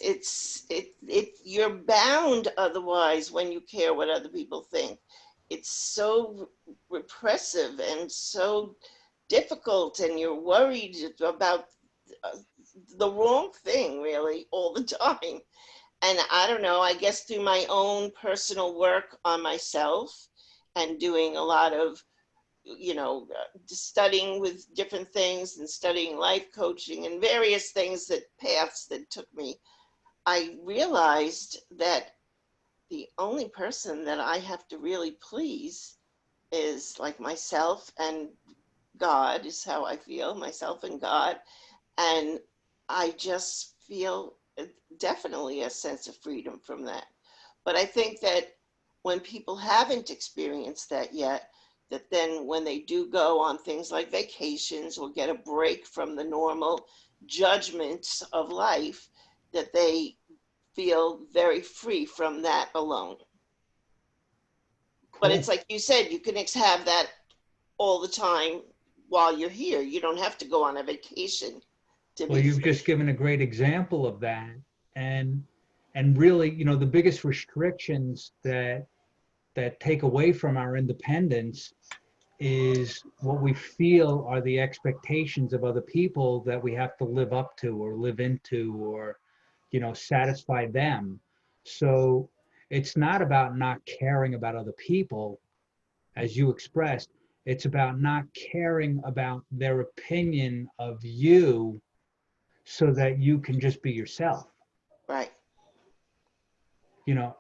you're bound otherwise when you care what other people think. It's so repressive and so difficult, and you're worried about the wrong thing really all the time. And I don't know, I guess through my own personal work on myself and doing a lot of studying with different things and studying life coaching and various paths that took me, I realized that the only person that I have to really please is like myself, and God is how I feel, myself and God. And I just feel definitely a sense of freedom from that. But I think that when people haven't experienced that yet, that then when they do go on things like vacations or get a break from the normal judgments of life, that they feel very free from that alone. Cool. But it's like you said, you can have that all the time while you're here. You don't have to go on a vacation to well, you've just given a great example of that. And really, the biggest restrictions that take away from our independence is what we feel are the expectations of other people that we have to live up to or live into, or satisfy them. So it's not about not caring about other people, as you expressed. It's about not caring about their opinion of you, so that you can just be yourself. Right.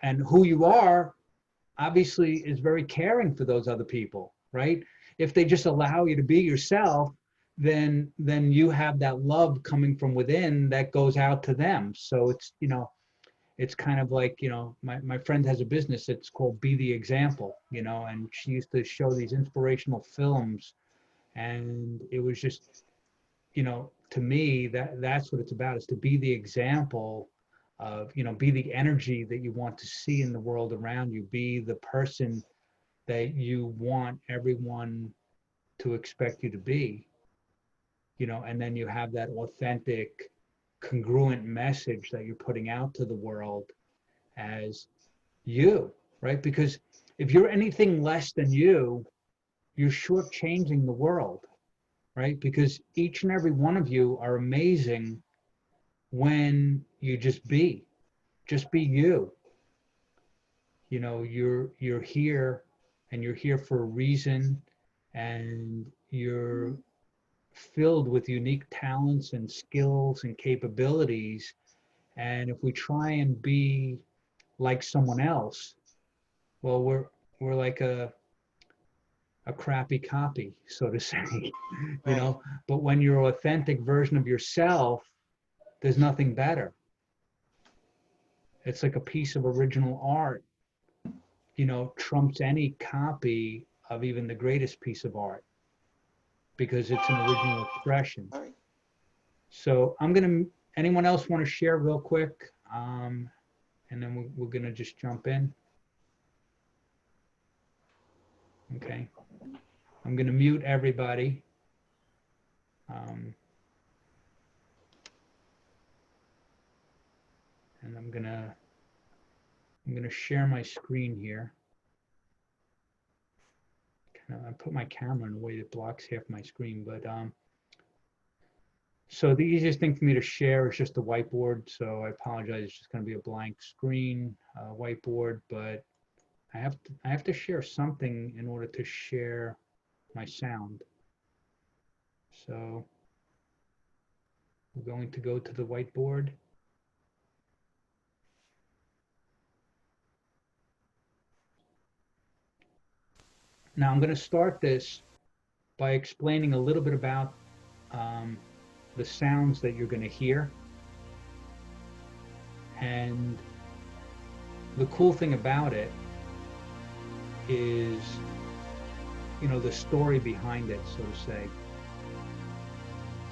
And who you are obviously is very caring for those other people, right? If they just allow you to be yourself, then you have that love coming from within that goes out to them. So it's kind of like, my friend has a business, it's called Be the Example, and she used to show these inspirational films, and it was just, to me, that's what it's about, is to be the example of, be the energy that you want to see in the world around you, be the person that you want everyone to expect you to be, and then you have that authentic, congruent message that you're putting out to the world as you, right? Because if you're anything less than you're shortchanging the world, right? Because each and every one of you are amazing when you just be you. You're here, and you're here for a reason, and you're filled with unique talents and skills and capabilities. And if we try and be like someone else, well, we're like a crappy copy, so to say, Right. But when you're an authentic version of yourself, there's nothing better. It's like a piece of original art, trumps any copy of even the greatest piece of art, because it's an original expression. Right. So anyone else want to share real quick? And then we're going to just jump in. Okay. I'm going to mute everybody. And I'm gonna share my screen here. I put my camera in a way that blocks half my screen, but so the easiest thing for me to share is just a whiteboard. So I apologize, it's just going to be a blank screen, whiteboard, but I have to share something in order to share my sound. So we're going to go to the whiteboard. Now I'm going to start this by explaining a little bit about the sounds that you're going to hear. And the cool thing about it is, you know, the story behind it, so to say.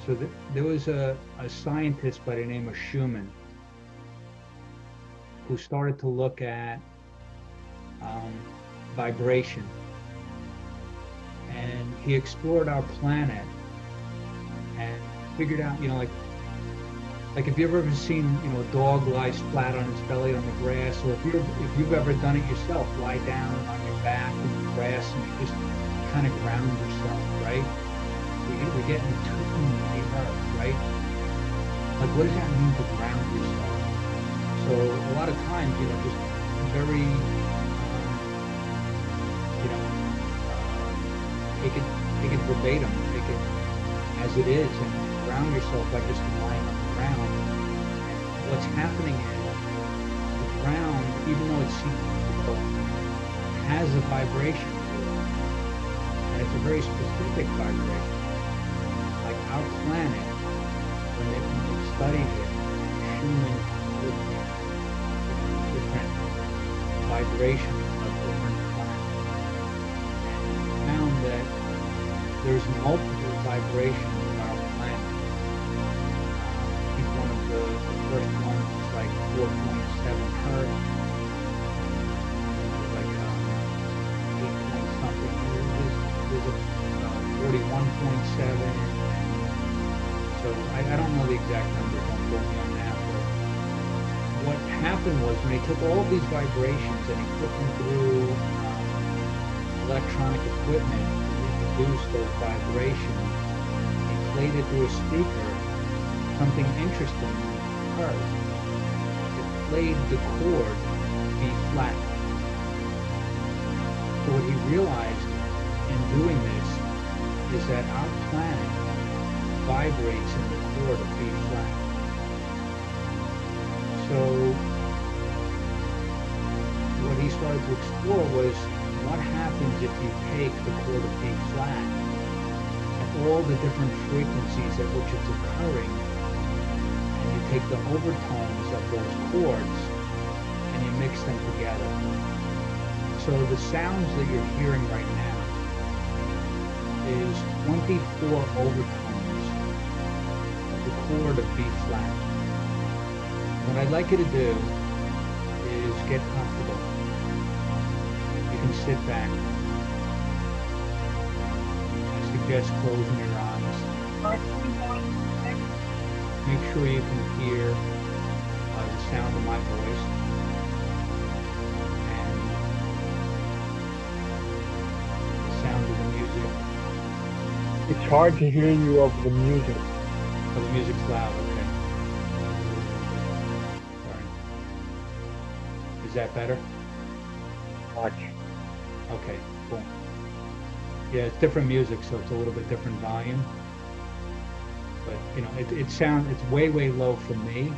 So there was a scientist by the name of Schumann who started to look at vibration. And he explored our planet and figured out, you know, like if you've ever seen, you know, a dog lies flat on its belly on the grass, or if you've ever done it yourself, lie down on your back in the grass and you just kind of ground yourself, right? We're getting in tune with the earth, right? Like, what does that mean to ground yourself? So a lot of times, you know, just very, you know, take it verbatim, take it as it is, and ground yourself by just lying on the ground. And what's happening is the ground, even though it's symmetrical, has a vibration to it, and it's a very specific vibration. Like our planet, when they studied it, Schumann looked at different vibrations of different planets and found that there's multiple vibrations in our planet. I think one of the first ones was like 4.7 hertz. Like 8 point something. There's a 41.7. So I don't know the exact numbers, don't quote me on that. But what happened was when he took all these vibrations and he put them through electronic equipment to reproduce those vibrations, he played it through a speaker, something interesting occurred. It played the chord B flat. So what he realized in doing this is that our planet vibrates in the chord of B flat. So what he started to explore was what happens if you take the chord of B flat and all the different frequencies at which it's occurring, and you take the overtones of those chords and you mix them together. So the sounds that you're hearing right now is 24 overtones of the chord of B flat. What I'd like you to do is get comfortable. You can sit back. I suggest closing your eyes. Make sure you can hear the sound of my voice and the sound of the music. It's hard to hear you over the music. Oh, the music's loud, okay. Sorry. Is that better? Much. Okay, cool. Yeah, it's different music, so it's a little bit different volume. But, you know, it's way, way low for me,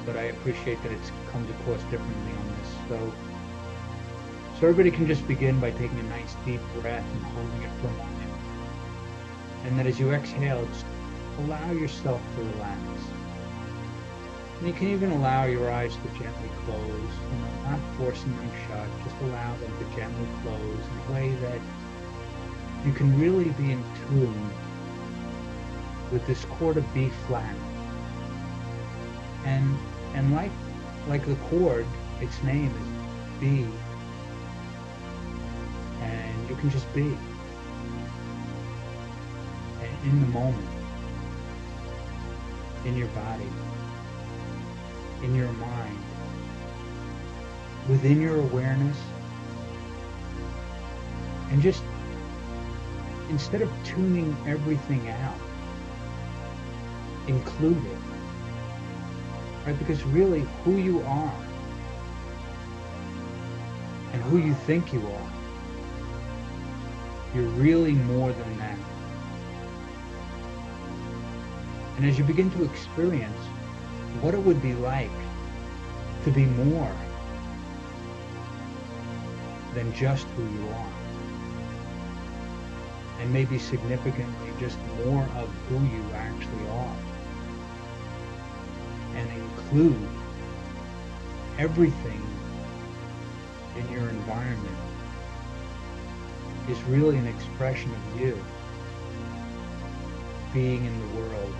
but I appreciate that it comes across differently on this. So everybody can just begin by taking a nice deep breath and holding it for a moment. And then as you exhale, just allow yourself to relax. And you can even allow your eyes to gently close, you know, not forcing them shut, just allow them to gently close in a way that you can really be in tune with this chord of B flat. And like the chord, its name is B. And you can just be. And in the moment, in your body, in your mind, within your awareness, and just instead of tuning everything out, include it, right? Because really who you are and who you think you are, you're really more than that. And as you begin to experience what it would be like to be more than just who you are, and maybe significantly just more of who you actually are, and include everything in your environment is really an expression of you being in the world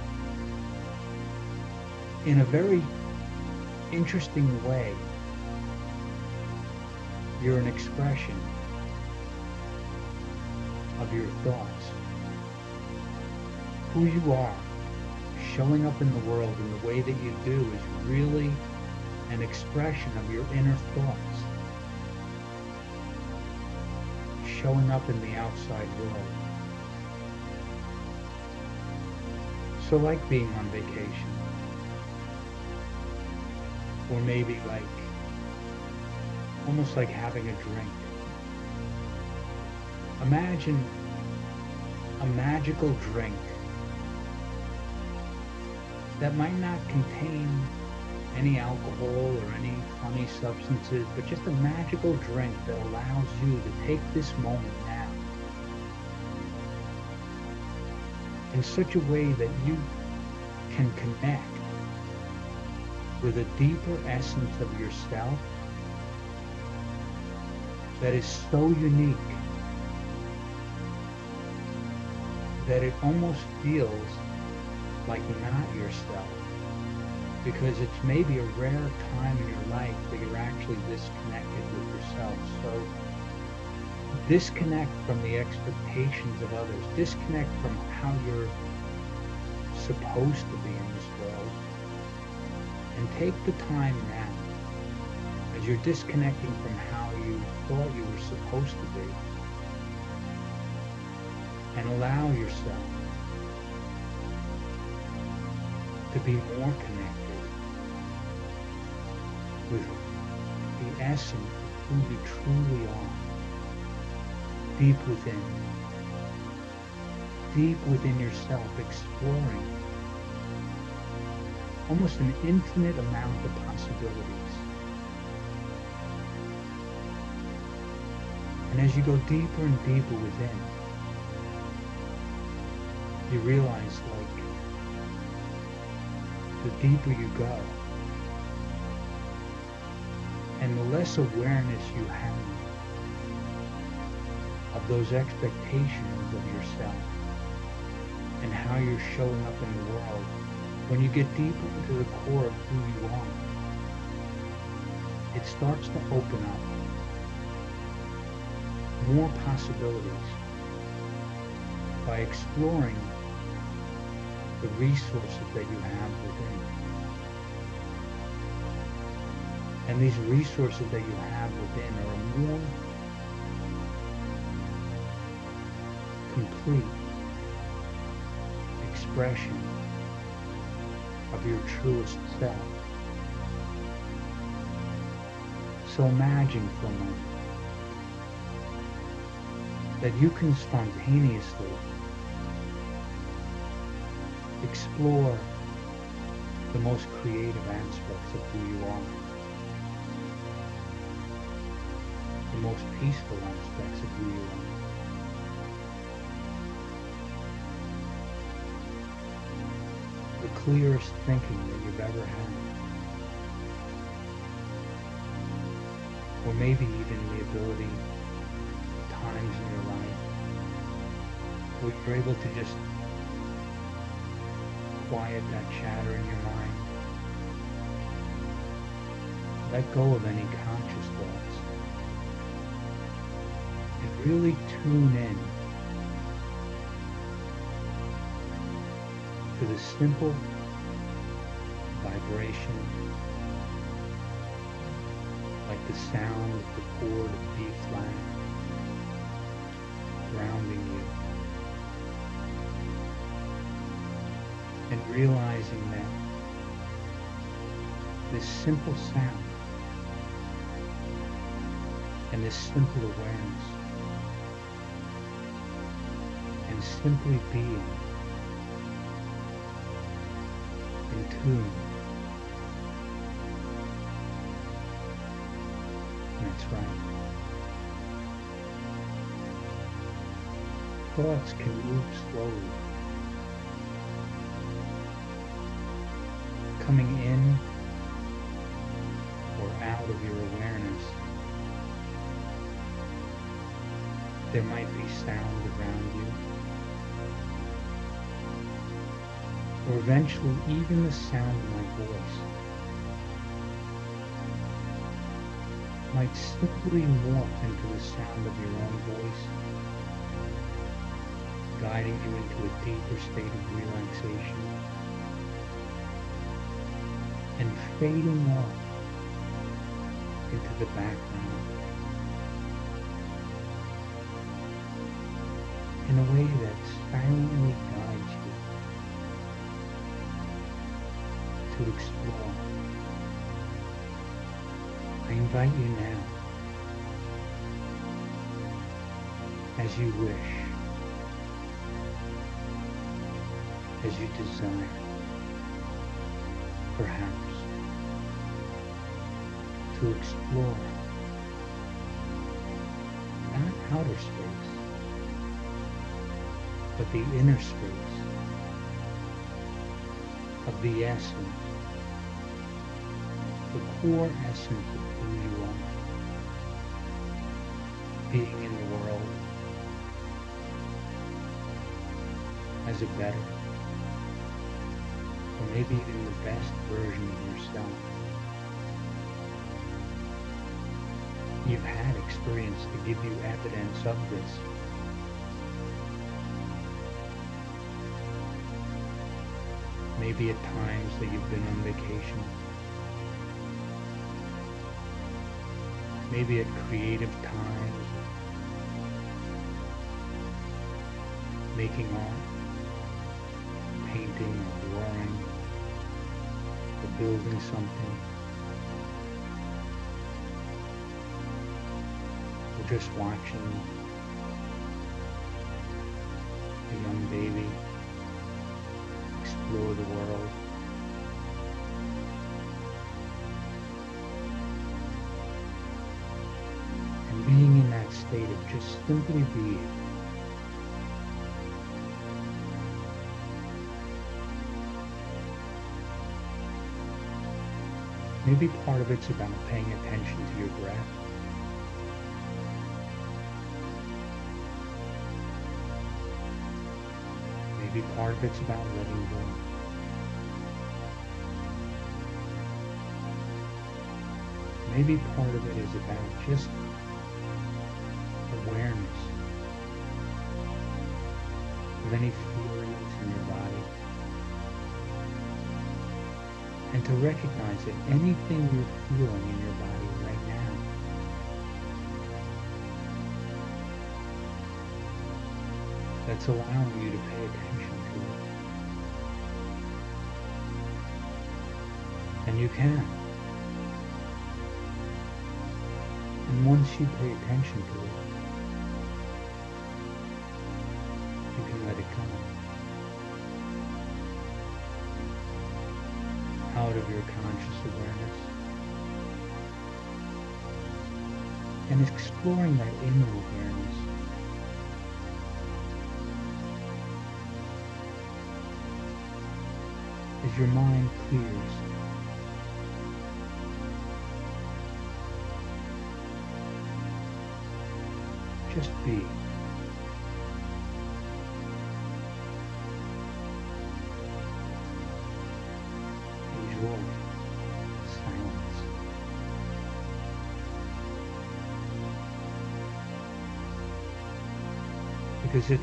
in a very interesting way. You're an expression of your thoughts. Who you are, showing up in the world in the way that you do is really an expression of your inner thoughts, showing up in the outside world. So like being on vacation, or maybe like, almost like having a drink. Imagine a magical drink that might not contain any alcohol or any funny substances, but just a magical drink that allows you to take this moment now in such a way that you can connect with a deeper essence of yourself that is so unique that it almost feels like not yourself, because it's maybe a rare time in your life that you're actually disconnected with yourself. So disconnect from the expectations of others, disconnect from how you're supposed to be in this world, and take the time now, as you're disconnecting from how you thought you were supposed to be, and allow yourself to be more connected with the essence of who you truly are, deep within yourself, exploring almost an infinite amount of possibilities. And as you go deeper and deeper within, you realize, like, the deeper you go, and the less awareness you have of those expectations of yourself and how you're showing up in the world, when you get deeper into the core of who you are, it starts to open up more possibilities by exploring the resources that you have within. And these resources that you have within are a more complete expression of your truest self. So imagine for a moment that you can spontaneously explore the most creative aspects of who you are, the most peaceful aspects of who you are. The clearest thinking that you've ever had. Or maybe even the ability, times in your life, where you're able to just quiet that chatter in your mind. Let go of any conscious thoughts. And really tune in to the simple vibration, like the sound of the chord of B flat grounding you, and realizing that this simple sound and this simple awareness and simply being in tune. That's right. Thoughts can move slowly, coming in or out of your awareness. There might be sound around you, or eventually even the sound of my voice might simply morph into the sound of your own voice, guiding you into a deeper state of relaxation and fading off into the background in a way that silently guides you to explore. I invite you now, as you wish, as you desire, perhaps, to explore not outer space, but the inner space of the essence, the core essence of who you are, being in the world as a better, or maybe even the best version of yourself. You've had experience to give you evidence of this. Maybe at times that you've been on vacation. Maybe at creative times, making art, painting or drawing, or building something, or just watching a young baby explore the world. And being in that state of just simply being. Maybe part of it's about paying attention to your breath. Maybe part of it's about letting go. Maybe part of it is about just awareness of any feelings in your body. And to recognize that anything you're feeling in your body right now that's allowing you to pay attention to it. And you can. And once you pay attention to it, you can let it go. Out of your conscious awareness. And exploring that inner awareness. As your mind clears. Just be. Enjoy silence. Because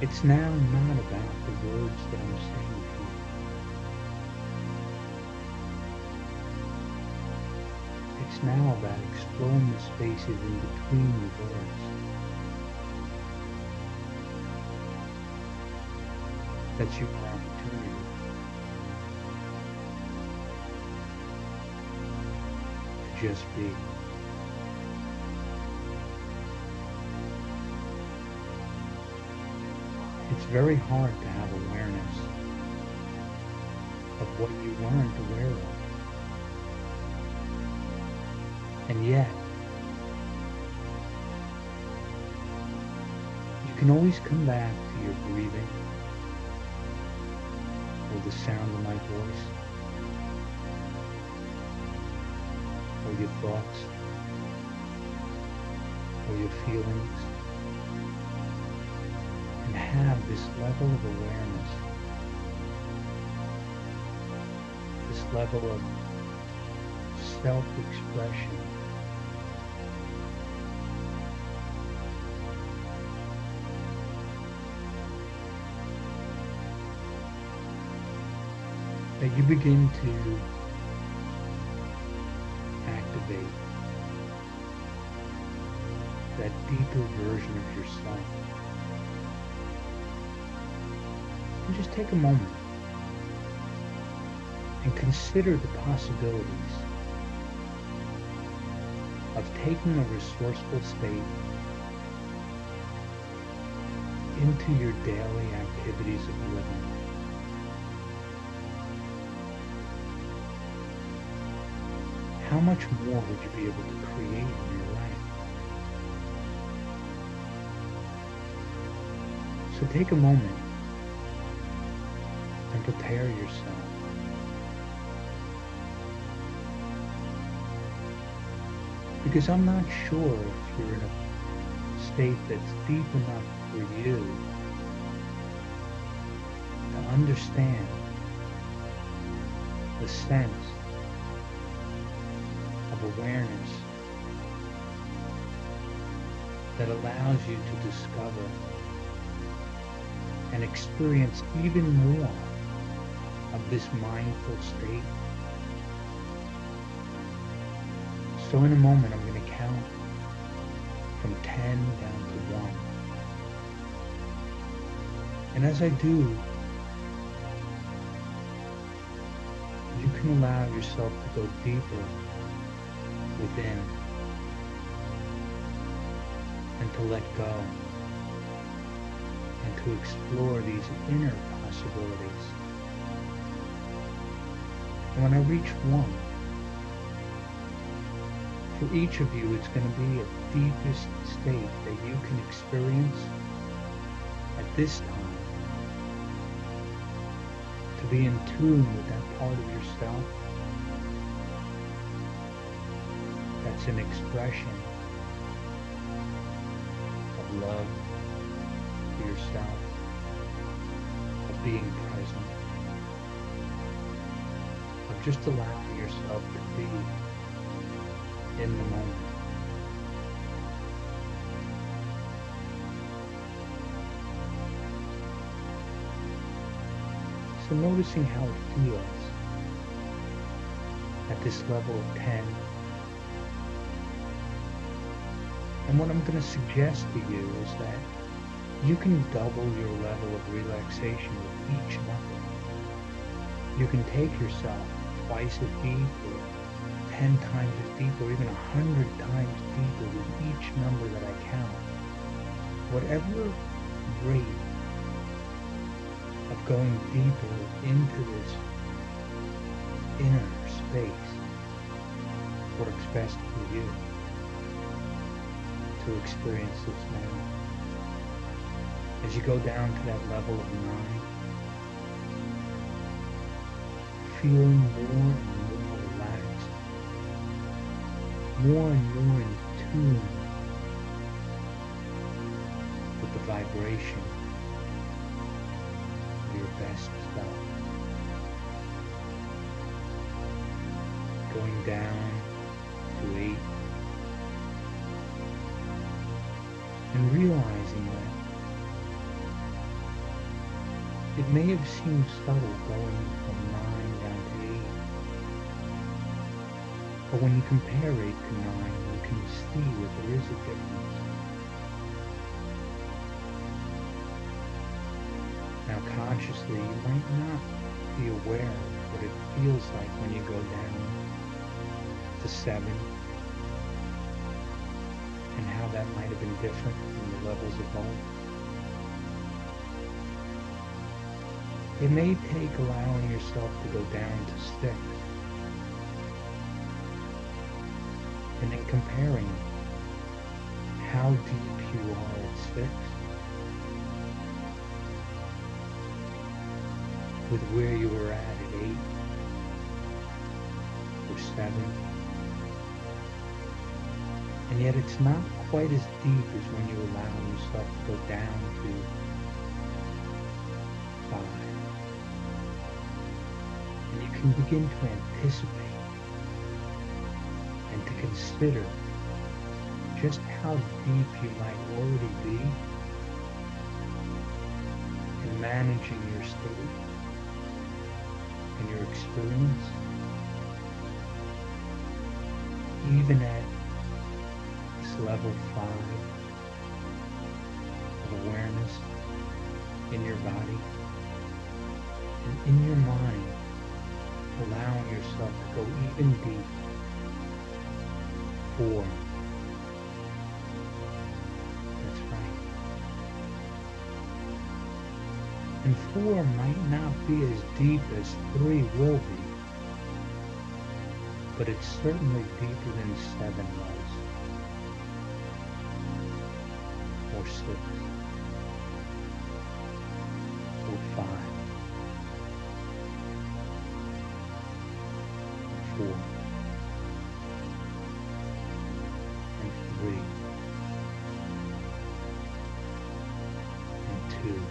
it's now not about the words that I'm saying to you. It's now about exploring the spaces in between the words. That's your opportunity to just be. It's very hard to have awareness of what you weren't aware of. And yet, you can always come back to your breathing or the sound of my voice or your thoughts or your feelings and have this level of awareness, this level of self-expression. That you begin to activate that deeper version of yourself. And just take a moment and consider the possibilities of taking a resourceful state into your daily activities of living. How much more would you be able to create in your life? So take a moment and prepare yourself. Because I'm not sure if you're in a state that's deep enough for you to understand the sense of awareness that allows you to discover and experience even more of this mindful state. So in a moment, I'm going to count from 10 down to 1. And as I do, you can allow yourself to go deeper within and to let go and to explore these inner possibilities. And when I reach 1, for each of you, it's going to be a deepest state that you can experience at this time to be in tune with that part of yourself that's an expression of love for yourself, of being present, of just allowing yourself to be in the moment. So noticing how it feels at this level of 10. And what I'm going to suggest to you is that you can double your level of relaxation with each number. You can take yourself twice as deep or 10 times as deep or even 100 times deeper with each number that I count. Whatever rate of going deeper into this inner space works best for you to experience this now. As you go down to that level of 9, feeling more and more relaxed, more and more in tune with the vibration of your best self. Going down to 8, and realizing that it may have seemed subtle going from 9 down to 8, but when you compare 8 to 9, you can see that there is a difference. Now consciously, you might not be aware of what it feels like when you go down to 7, and how that might have been different from the levels above. It may take allowing yourself to go down to 6, and then comparing how deep you are at 6 with where you were at 8 or 7. And yet it's not quite as deep as when you allow yourself to go down to 5. And you can begin to anticipate and to consider just how deep you might already be in managing your state and your experience, even at this level 5 of awareness in your body and in your mind, allowing yourself to go even deeper. 4. That's right. And 4 might not be as deep as 3 will be, but it's certainly deeper than 7 was, or 6, or 5, 4, and 3, and 2.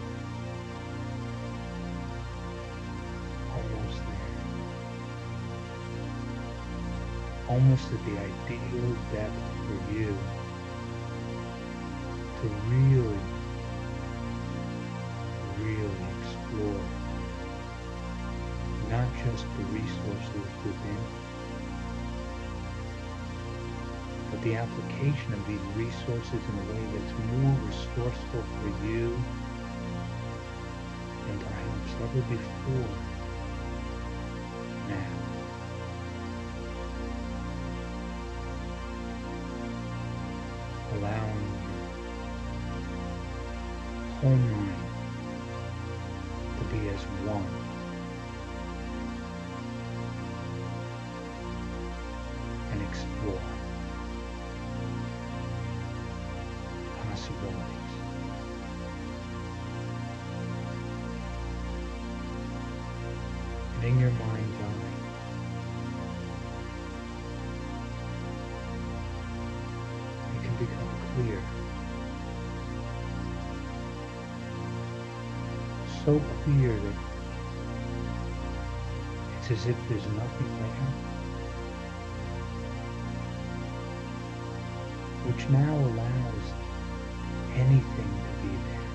Almost there. Almost at the ideal depth for you to really, really explore not just the resources within, but the application of these resources in a way that's more resourceful for you than perhaps ever before now. Allowing your whole mind to be as one. And explore possibilities. And in your mind's eye, it can become clear. So clear that it's as if there's nothing there, which now allows anything to be there.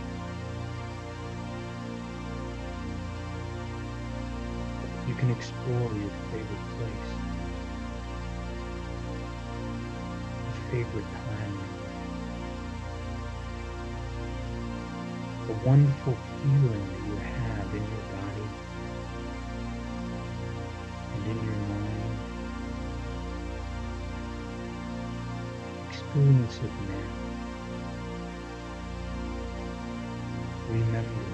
You can explore your favorite place, your favorite time, the wonderful feeling that you have in your body and in your mind. Experience it now. Remember.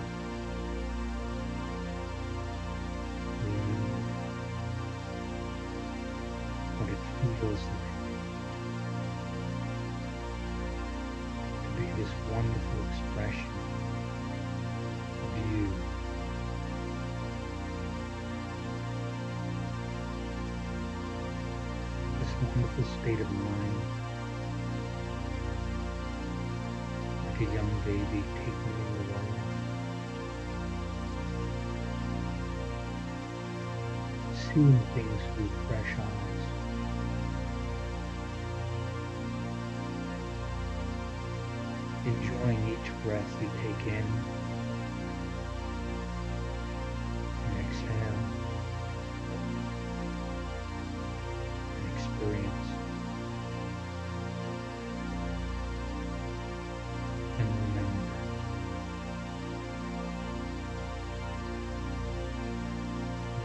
Remember what it feels like to be this wonderful expression of you. This wonderful state of mind. A young baby taking in the world, seeing things through fresh eyes, enjoying each breath you take in and exhale and experience. And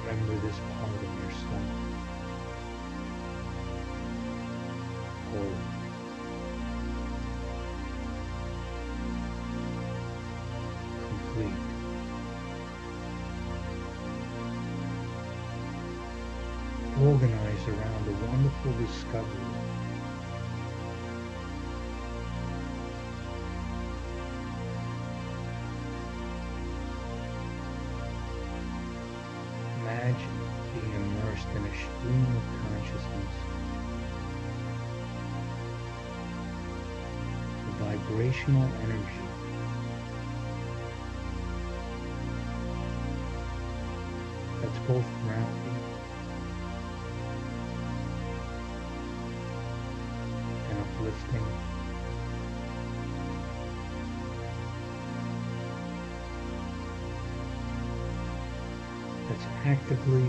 remember this part of yourself whole. Complete. Organized around a wonderful discovery. Imagine being immersed in a stream of consciousness, a vibrational energy that's both grounding and uplifting. That's actively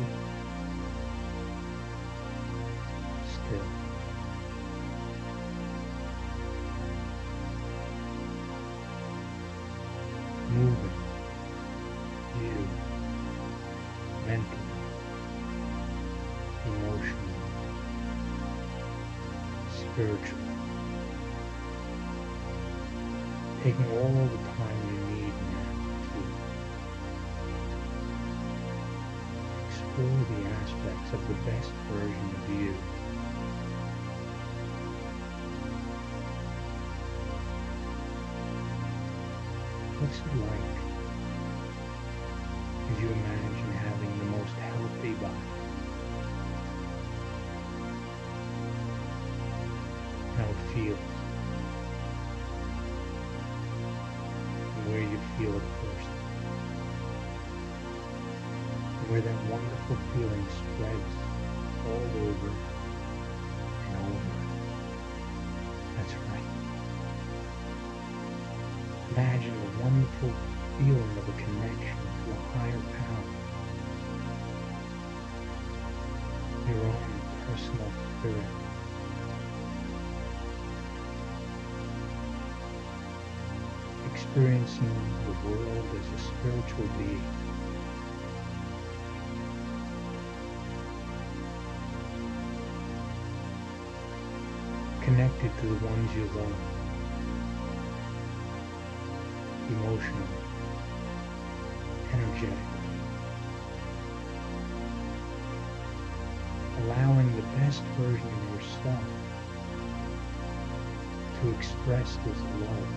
still. Moving you mentally, emotionally, spiritually. Taking all the time you need now to explore the aspects of the best version of you. What's it like as you imagine having the most healthy body? How it feels, and where you feel it first, and where that wonderful feeling spreads all over and over. That's right. Imagine a wonderful feeling of a connection to a higher power, your own personal spirit. Experiencing the world as a spiritual being. Connected to the ones you love. Emotional, energetic, allowing the best version of yourself to express this love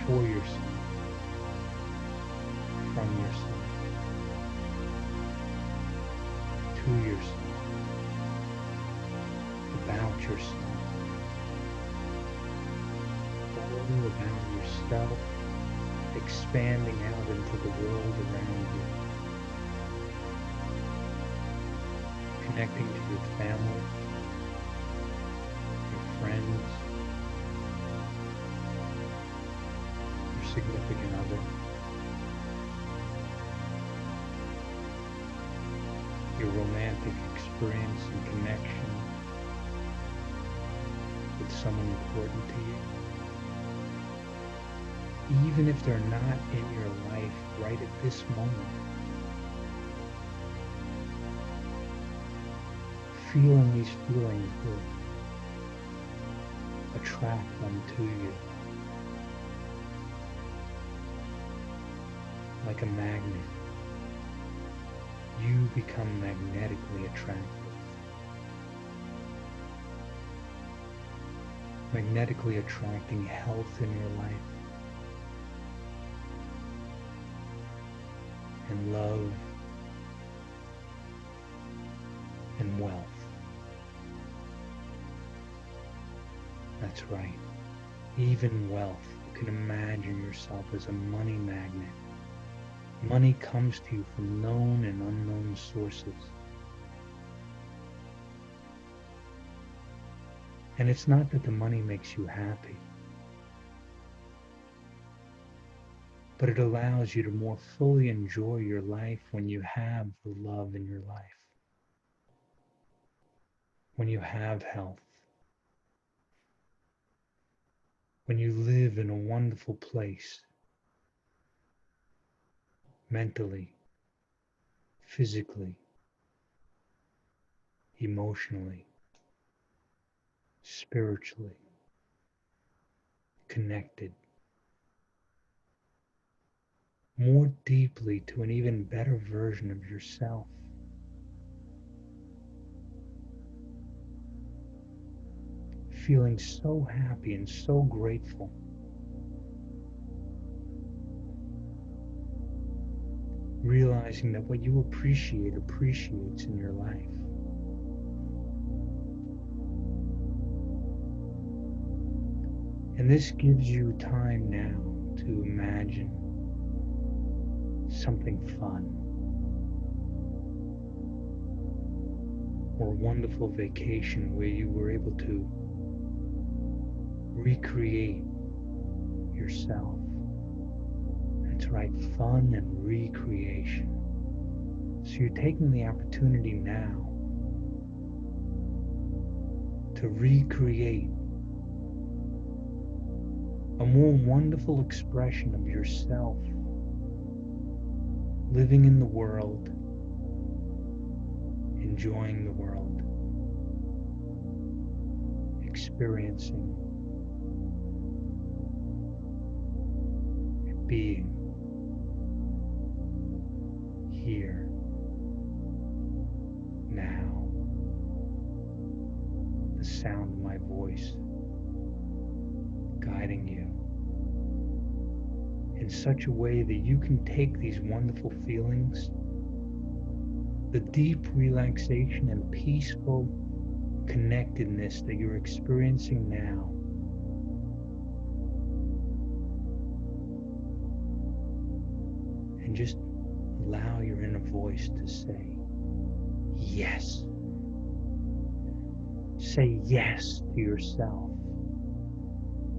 for yourself, from yourself, to yourself, about yourself. About yourself, expanding out into the world around you, connecting to your family, your friends, your significant other, your romantic experience and connection with someone important to you. Even if they're not in your life right at this moment, feeling these feelings will attract them to you like a magnet. You become magnetically attractive. Magnetically attracting health in your life. And love and wealth. That's right. Even wealth. You can imagine yourself as a money magnet. Money comes to you from known and unknown sources. And it's not that the money makes you happy. but it allows you to more fully enjoy your life when you have the love in your life, when you have health, when you live in a wonderful place, mentally, physically, emotionally, spiritually, connected, more deeply to an even better version of yourself. Feeling so happy and so grateful. Realizing that what you appreciate appreciates in your life. And this gives you time now to imagine something fun or a wonderful vacation where you were able to recreate yourself. That's right, fun and recreation. So you're taking the opportunity now to recreate a more wonderful expression of yourself, living in the world, enjoying the world, experiencing, being here, now. The sound of my voice guiding you in such a way that you can take these wonderful feelings, the deep relaxation and peaceful connectedness that you're experiencing now, and just allow your inner voice to say yes. Say yes to yourself.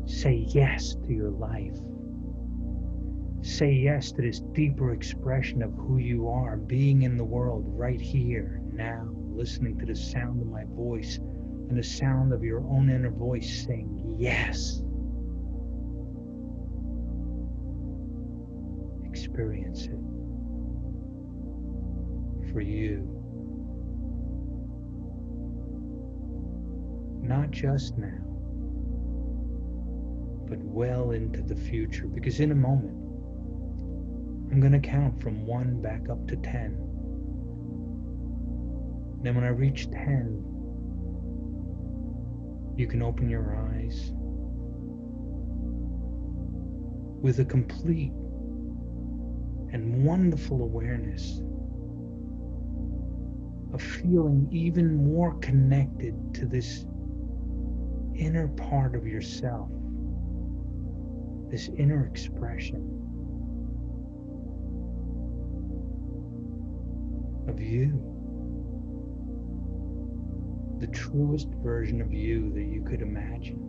Say yes to your life. Say yes to this deeper expression of who you are, being in the world right here, now, listening to the sound of my voice and the sound of your own inner voice saying yes. Experience it for you. Not just now, but well into the future, because in a moment, I'm going to count from 1 back up to 10. Then when I reach 10, you can open your eyes with a complete and wonderful awareness of feeling even more connected to this inner part of yourself, this inner expression of you, the truest version of you that you could imagine.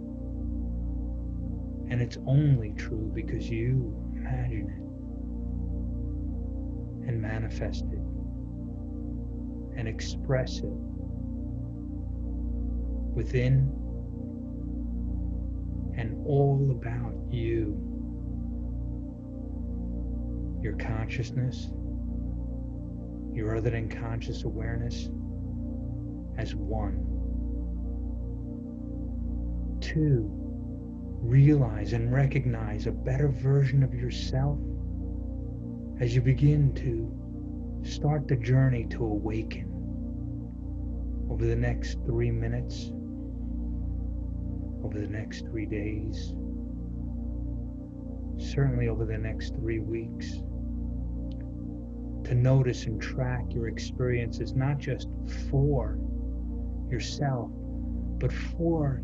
And it's only true because you imagine it and manifest it and express it within and all about you, your consciousness, your other than conscious awareness as one. 2, realize and recognize a better version of yourself as you begin to start the journey to awaken over the next 3 minutes, over the next 3 days, certainly over the next 3 weeks, to notice and track your experiences, not just for yourself, but for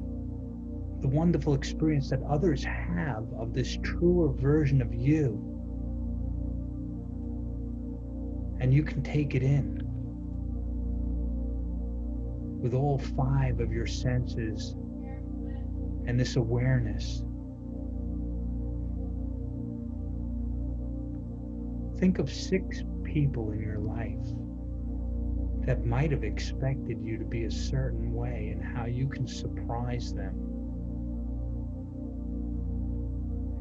the wonderful experience that others have of this truer version of you. And you can take it in with all 5 of your senses and this awareness think of 6 people in your life that might have expected you to be a certain way and how you can surprise them.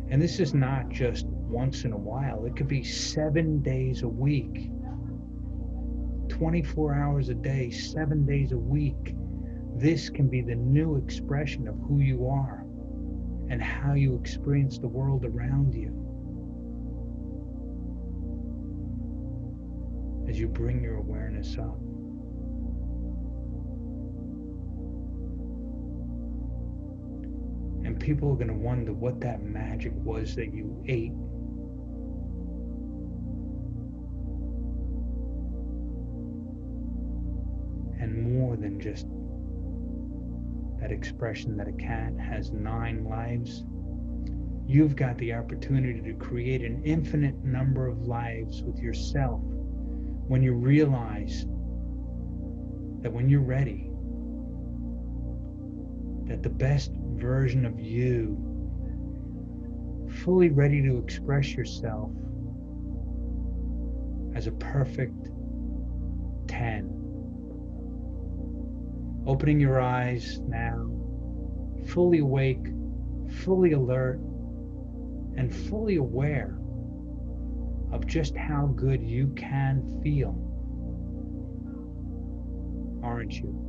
And this is not just once in a while. It could be 7 days a week, 24 hours a day, 7 days a week. This can be the new expression of who you are and how you experience the world around you. As you bring your awareness up. And people are going to wonder what that magic was that you ate. And more than just that expression that a cat has 9 lives, you've got the opportunity to create an infinite number of lives with yourself when you realize that when you're ready, that the best version of you, fully ready to express yourself as a perfect 10. Opening your eyes now, fully awake, fully alert, and fully aware of just how good you can feel, aren't you?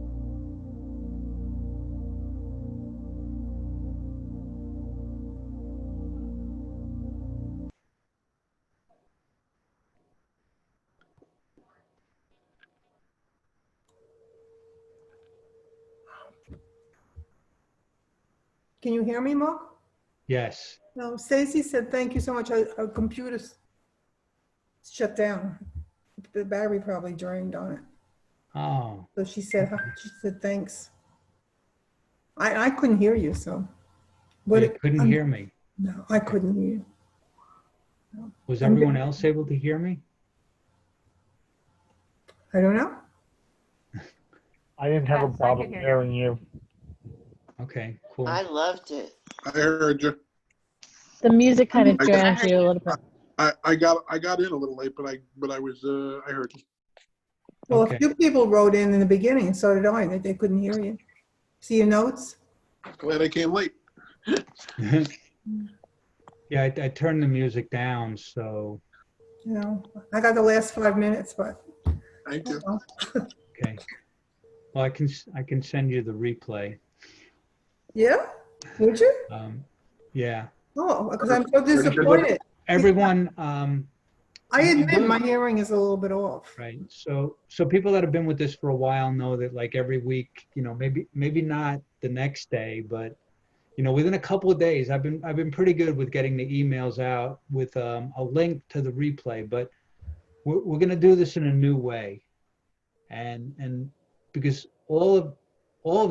Can you hear me, Mark? Yes. No, Stacy said, thank you so much. Our computer's shut down. The battery probably drained on it. Oh, So she said, thanks. I couldn't hear you, so. you couldn't hear me. No, I couldn't hear you. No. Was everyone else able to hear me? I don't know. I didn't have a Yes, I problem could hear hearing you. Okay, cool. I loved it. I heard you. The music kind of I- drowned you a little bit. I got in a little late, but I heard you. Well, Okay. a few people wrote in the beginning, and so did I, that they couldn't hear you. See your notes? Glad I came late. Yeah, I turned the music down, so, You know, I got the last 5 minutes, but. Thank you. Oh, well. okay. Well, I can send you the replay. Yeah? Would you? Yeah. Oh, because I'm so disappointed. Everyone, I admit my hearing is a little bit off. right. So people that have been with this for a while know that like every week, you know, maybe not the next day, but you know, within a couple of days, I've been pretty good with getting the emails out with a link to the replay. But we're going to do this in a new way, and because all of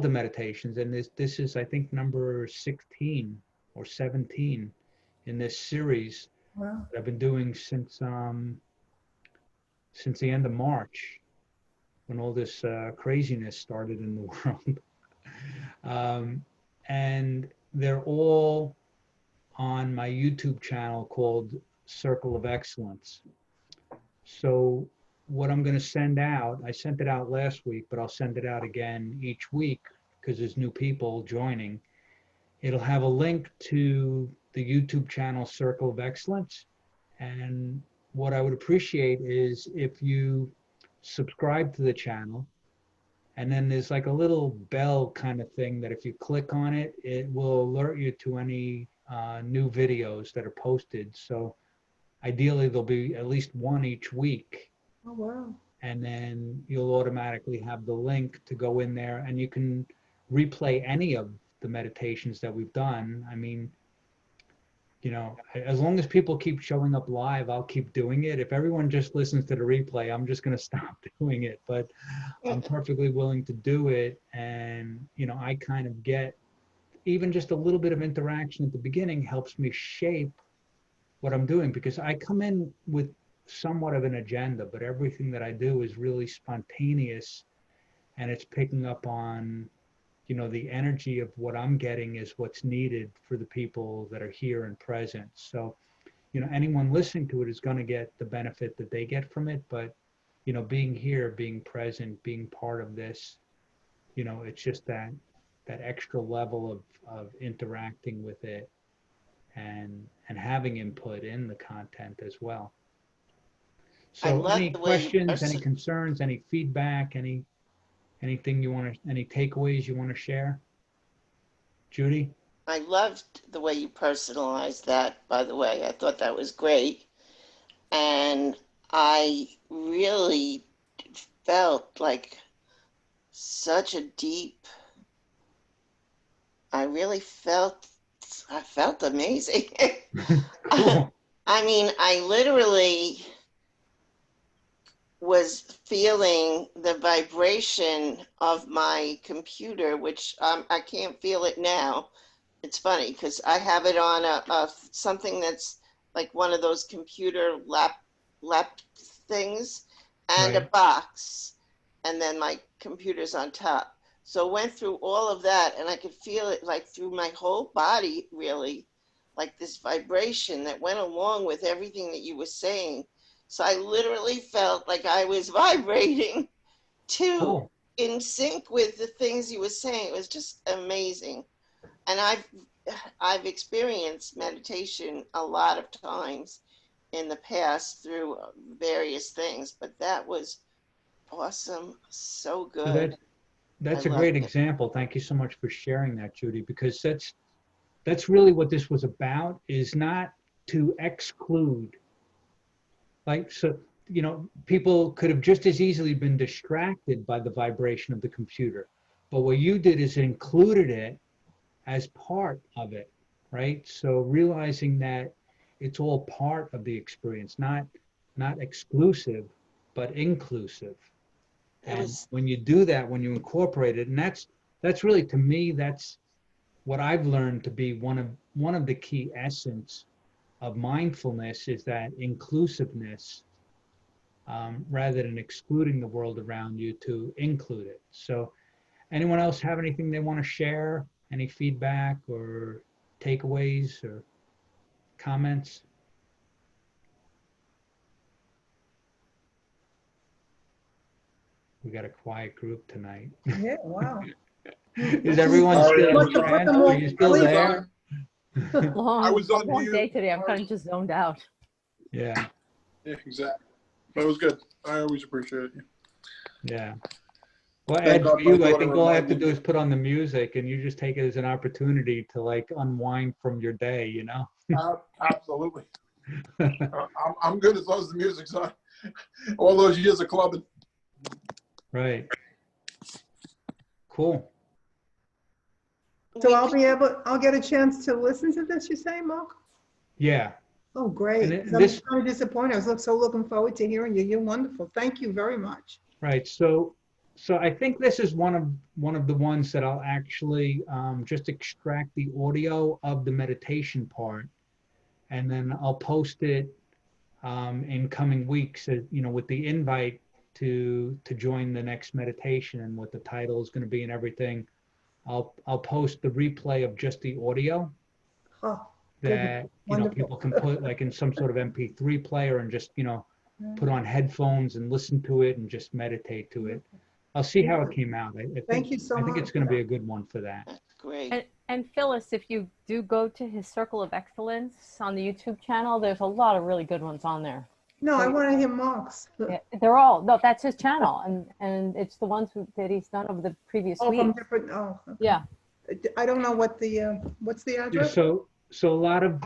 the meditations, and this is I think number 16 or 17 in this series Wow. that I've been doing since the end of March, when all this craziness started in the world. And they're all on my YouTube channel called Circle of Excellence. So what I'm going to send out, I sent it out last week, but I'll send it out again each week because there's new people joining. It'll have a link to the YouTube channel Circle of Excellence. And what I would appreciate is if you subscribe to the channel, and then there's like a little bell kind of thing that if you click on it, it will alert you to any new videos that are posted. So ideally there'll be at least one each week. Oh, wow. And then you'll automatically have the link to go in there and you can replay any of the meditations that we've done. I mean, you know, as long as people keep showing up live, I'll keep doing it. If everyone just listens to the replay, I'm just going to stop doing it. But I'm perfectly willing to do it. And, you know, I kind of get even just a little bit of interaction at the beginning helps me shape what I'm doing, because I come in with somewhat of an agenda, but everything that I do is really spontaneous, and it's picking up on, you know, the energy of what I'm getting is what's needed for the people that are here and present. So anyone listening to it is going to get the benefit that they get from it. But, being here, being present, being part of this, it's just that extra level of interacting with it and having input in the content as well. I So love any the way you questions, any concerns, any feedback, anything you want to, any takeaways you want to share? Judy? I loved the way you personalized that, by the way. I thought that was great. And I really felt like such a deep, I felt amazing. Cool. I mean, I literally was feeling the vibration of my computer, which I can't feel it now. It's funny because I have it on a something that's like one of those computer lap things and a Right. box, and then my computer's on top. So I went through all of that, and I could feel it like through my whole body, really, like this vibration that went along with everything that you were saying. So I literally felt like I was vibrating too, Cool. in sync with the things you were saying. It was just amazing. And I've experienced meditation a lot of times in the past through various things, but that was awesome. So So good. that's I a great loved it. example. Thank you so much for sharing that, Judy, because that's really what this was about, is not to exclude. Like, so, people could have just as easily been distracted by the vibration of the computer. But what you did is included it as part of it, right? So realizing that it's all part of the experience, not exclusive, but inclusive. It And was, when you do that, when you incorporate it, and that's really, to me, that's what I've learned to be one of the key essence of mindfulness, is that inclusiveness, rather than excluding the world around you, to include it. So anyone else have anything they want to share? Any feedback or takeaways or comments? We got a quiet group tonight. Yeah, wow. Is everyone Sorry, I still, was Must have put on them Chance, all are to you mute. still I was sleep. there? I was A on long mute. day today. I'm kind of just zoned out. Yeah, Yeah, exactly. But it was good. I always appreciate it. yeah. Well, Thank Ed, for God my you, I daughter think all I have to reminded do me. is put on the music and you just take it as an opportunity to like unwind from your day, Absolutely. I'm good as long as the music's on. All those years of clubbing. Right. Cool. So I'll get a chance to listen to this, you say, Mark? Yeah. Oh, great. And 'Cause I'm this, kind of disappointed. I was so looking forward to hearing you. You're wonderful. Thank you very much. right. So I think this is one of the ones that I'll actually just extract the audio of the meditation part, and then I'll post it in coming weeks, with the invite to join the next meditation and what the title is going to be and everything. I'll post the replay of just the audio Oh, goodness. that Wonderful. people can put like in some sort of MP3 player and just put on headphones and listen to it and just meditate to it. I'll see how it came out. Thank you so I think much. it's going to be a good one for that. That's great. And Phyllis, if you do go to his Circle of Excellence on the YouTube channel, there's a lot of really good ones on there. No, I want to hear Mark's. Yeah, they're all, no, that's his channel, and it's the ones that he's done over the previous Oh, from week. different, oh. Okay. Yeah. I don't know what's the Yeah, address? so a lot of,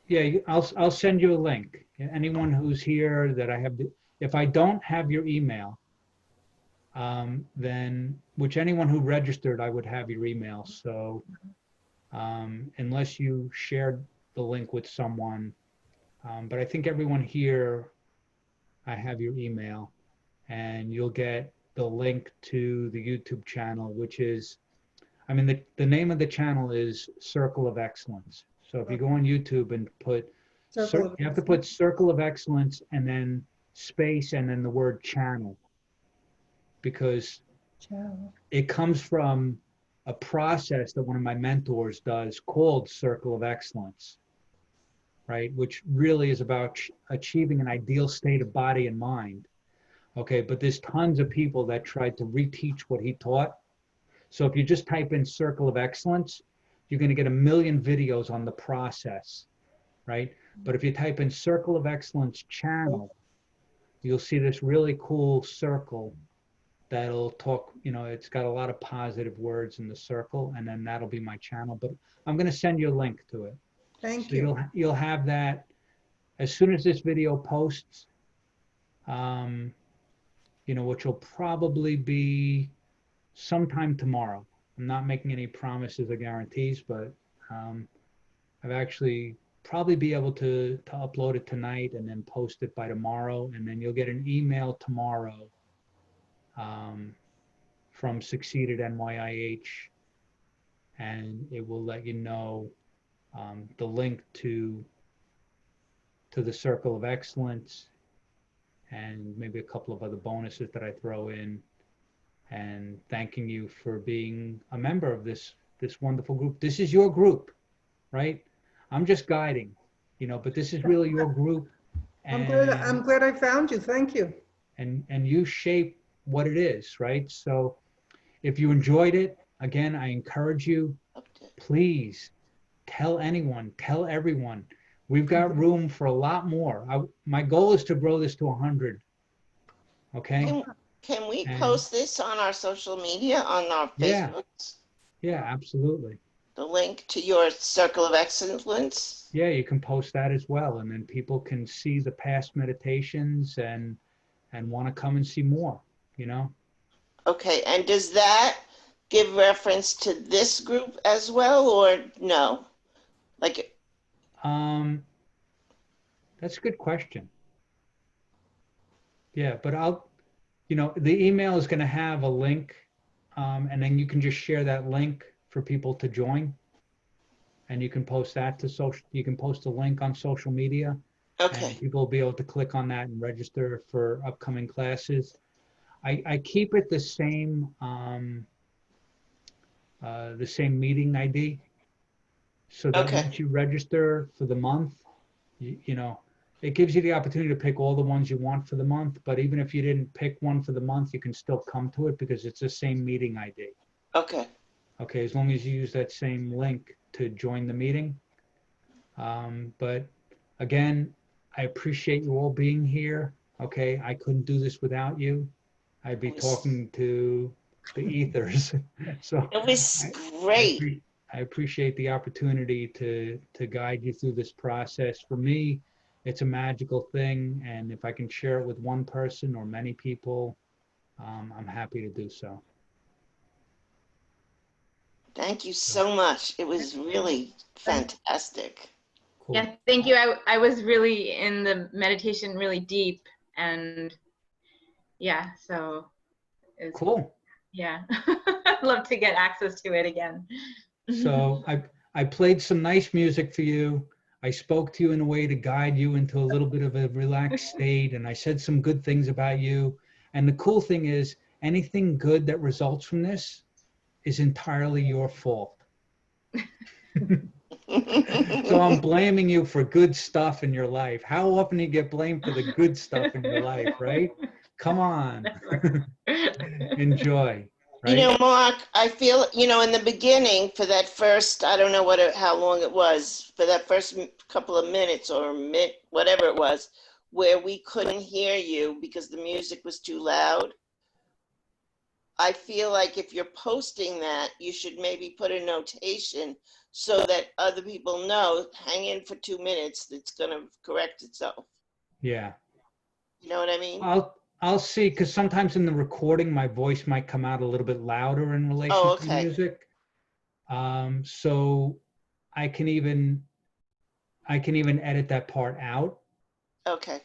yeah, I'll send you a link. Anyone who's here that I have, if I don't have your email, then, which anyone who registered, I would have your email. So unless you shared the link with someone, but I think everyone here, I have your email, and you'll get the link to the YouTube channel, which is, I mean, the name of the channel is Circle of Excellence. So if you go on YouTube and put, Circle of you have to put Circle of Excellence and then space and then the word channel, because Channel. it comes from a process that one of my mentors does called Circle of Excellence, right? Which really is about achieving an ideal state of body and mind. Okay, but there's tons of people that tried to reteach what he taught. So if you just type in Circle of Excellence, you're going to get a million videos on the process, right? But if you type in Circle of Excellence channel, you'll see this really cool circle that'll talk, it's got a lot of positive words in the circle, and then that'll be my channel. But I'm going to send you a link to it. Thank So you. you'll have that as soon as this video posts, which will probably be sometime tomorrow. I'm not making any promises or guarantees, but I've actually probably be able to upload it tonight and then post it by tomorrow, and then you'll get an email tomorrow from Succeeded NYIH, and it will let you know the link to the Circle of Excellence and maybe a couple of other bonuses that I throw in, and thanking you for being a member of this wonderful group. This is your group, right? I'm just guiding, but this is really your group. And I'm glad I found you. Thank you. And you shape what it is, right? So if you enjoyed it, again, I encourage you, please tell anyone, tell everyone. We've got room for a lot more. My goal is to grow this to 100. Okay? Can we post this on our social media, on our Facebook? Yeah, absolutely. The link to your Circle of Excellence? Yeah, you can post that as well. And then people can see the past meditations and want to come and see more, Okay, and does that give reference to this group as well, or no? That's a good question. Yeah, but the email is going to have a link, and then you can just share that link for people to join, and you can post that to social. You can post a link on social media. Okay. And people will be able to click on that and register for upcoming classes. I keep it the same meeting ID, so that once you register for the month, it gives you the opportunity to pick all the ones you want for the month. But even if you didn't pick one for the month, you can still come to it because it's the same meeting ID. Okay. Okay, as long as you use that same link to join the meeting. But again, I appreciate you all being here. Okay, I couldn't do this without you. I'd be talking to the ethers. So it was great. I appreciate the opportunity to guide you through this process. For me, it's a magical thing, and if I can share it with one person or many people, I'm happy to do so. Thank you so much. It was really fantastic. Cool. Yeah, thank you. I was really in the meditation really deep, and yeah, so it's cool. Yeah. I'd love to get access to it again. So I played some nice music for you. I spoke to you in a way to guide you into a little bit of a relaxed state, and I said some good things about you. And the cool thing is, anything good that results from this is entirely your fault. So I'm blaming you for good stuff in your life. How often do you get blamed for the good stuff in your life, right? Come on. Enjoy. Right? Mark, I feel, in the beginning for that first, I don't know how long it was, for that first couple of minutes or whatever it was, where we couldn't hear you because the music was too loud. I feel like if you're posting that, you should maybe put a notation so that other people know, hang in for 2 minutes, it's going to correct itself. Yeah. You know what I mean? I'll see, because sometimes in the recording, my voice might come out a little bit louder in relation to the music. So I can even edit that part out. Okay.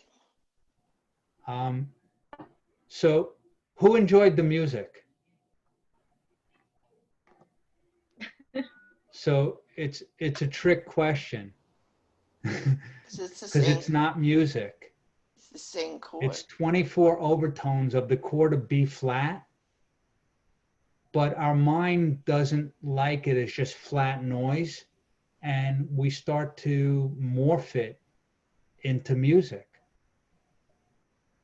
So who enjoyed the music? So it's a trick question because it's not music. It's the same chord. It's 24 overtones of the chord of B flat, but our mind doesn't like it as just flat noise, and we start to morph it into music.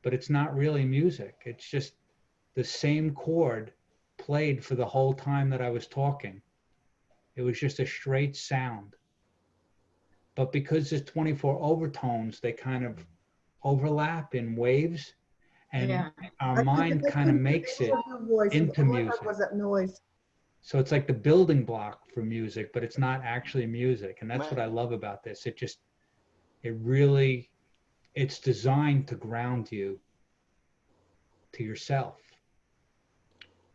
But it's not really music. It's just the same chord played for the whole time that I was talking. It was just a straight sound. But because there's 24 overtones, they kind of overlap in waves, and Yeah. our mind kind of makes it into music. Was that noise? So it's like the building block for music, but it's not actually music. And that's what I love about this. It's designed to ground you to yourself.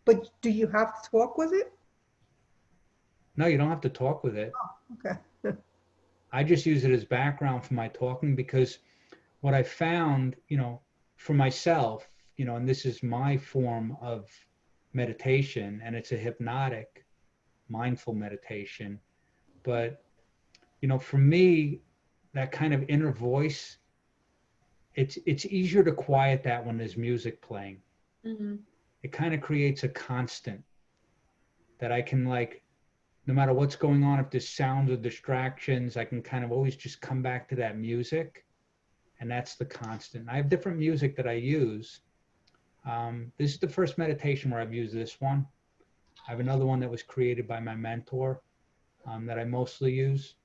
But do you have to talk with it? No, you don't have to talk with it. Oh, okay. I just use it as background for my talking, because what I found, for myself, and this is my form of meditation, and it's a hypnotic, mindful meditation. But, for me, that kind of inner voice, it's easier to quiet that when there's music playing. Mm-hmm. It kind of creates a constant that I can, like, no matter what's going on, if there's sounds or distractions, I can kind of always just come back to that music. And that's the constant. I have different music that I use. This is the first meditation where I've used this one. I have another one that was created by my mentor that I mostly use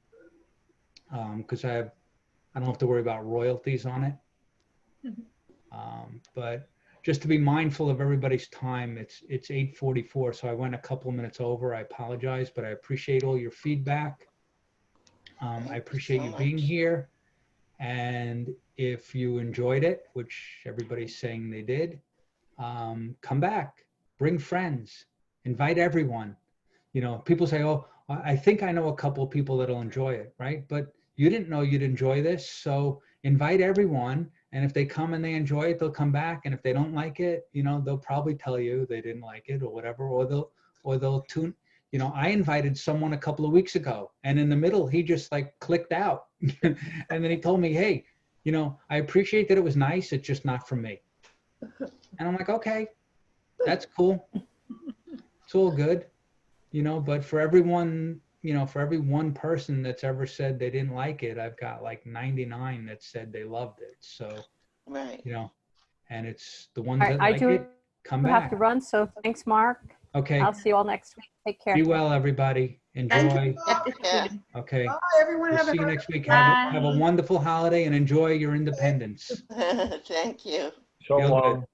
because I don't have to worry about royalties on it. But just to be mindful of everybody's time, it's 8:44, so I went a couple of minutes over. I apologize, but I appreciate all your feedback. I appreciate you being here. And if you enjoyed it, which everybody's saying they did, come back, bring friends, invite everyone. People say, oh, I think I know a couple of people that'll enjoy it, right? But you didn't know you'd enjoy this, so invite everyone. And if they come and they enjoy it, they'll come back. And if they don't like it, they'll probably tell you they didn't like it or whatever, or they'll tune. I invited someone a couple of weeks ago, and in the middle, he just like clicked out. And then he told me, hey, I appreciate that it was nice. It's just not for me. And I'm like, okay, that's cool. It's all good, but for everyone, for every one person that's ever said they didn't like it, I've got like 99 that said they loved it. So, Right. and it's the ones All right, that I like do it, come have back. to run, so thanks, Mark. Okay. I'll see you all next week. Take care. Be well, everybody. Enjoy. Yeah. Okay. Bye, everyone. We'll Have see you a next week. Have a Bye. wonderful holiday and enjoy your independence. Thank you. So Feel long. good.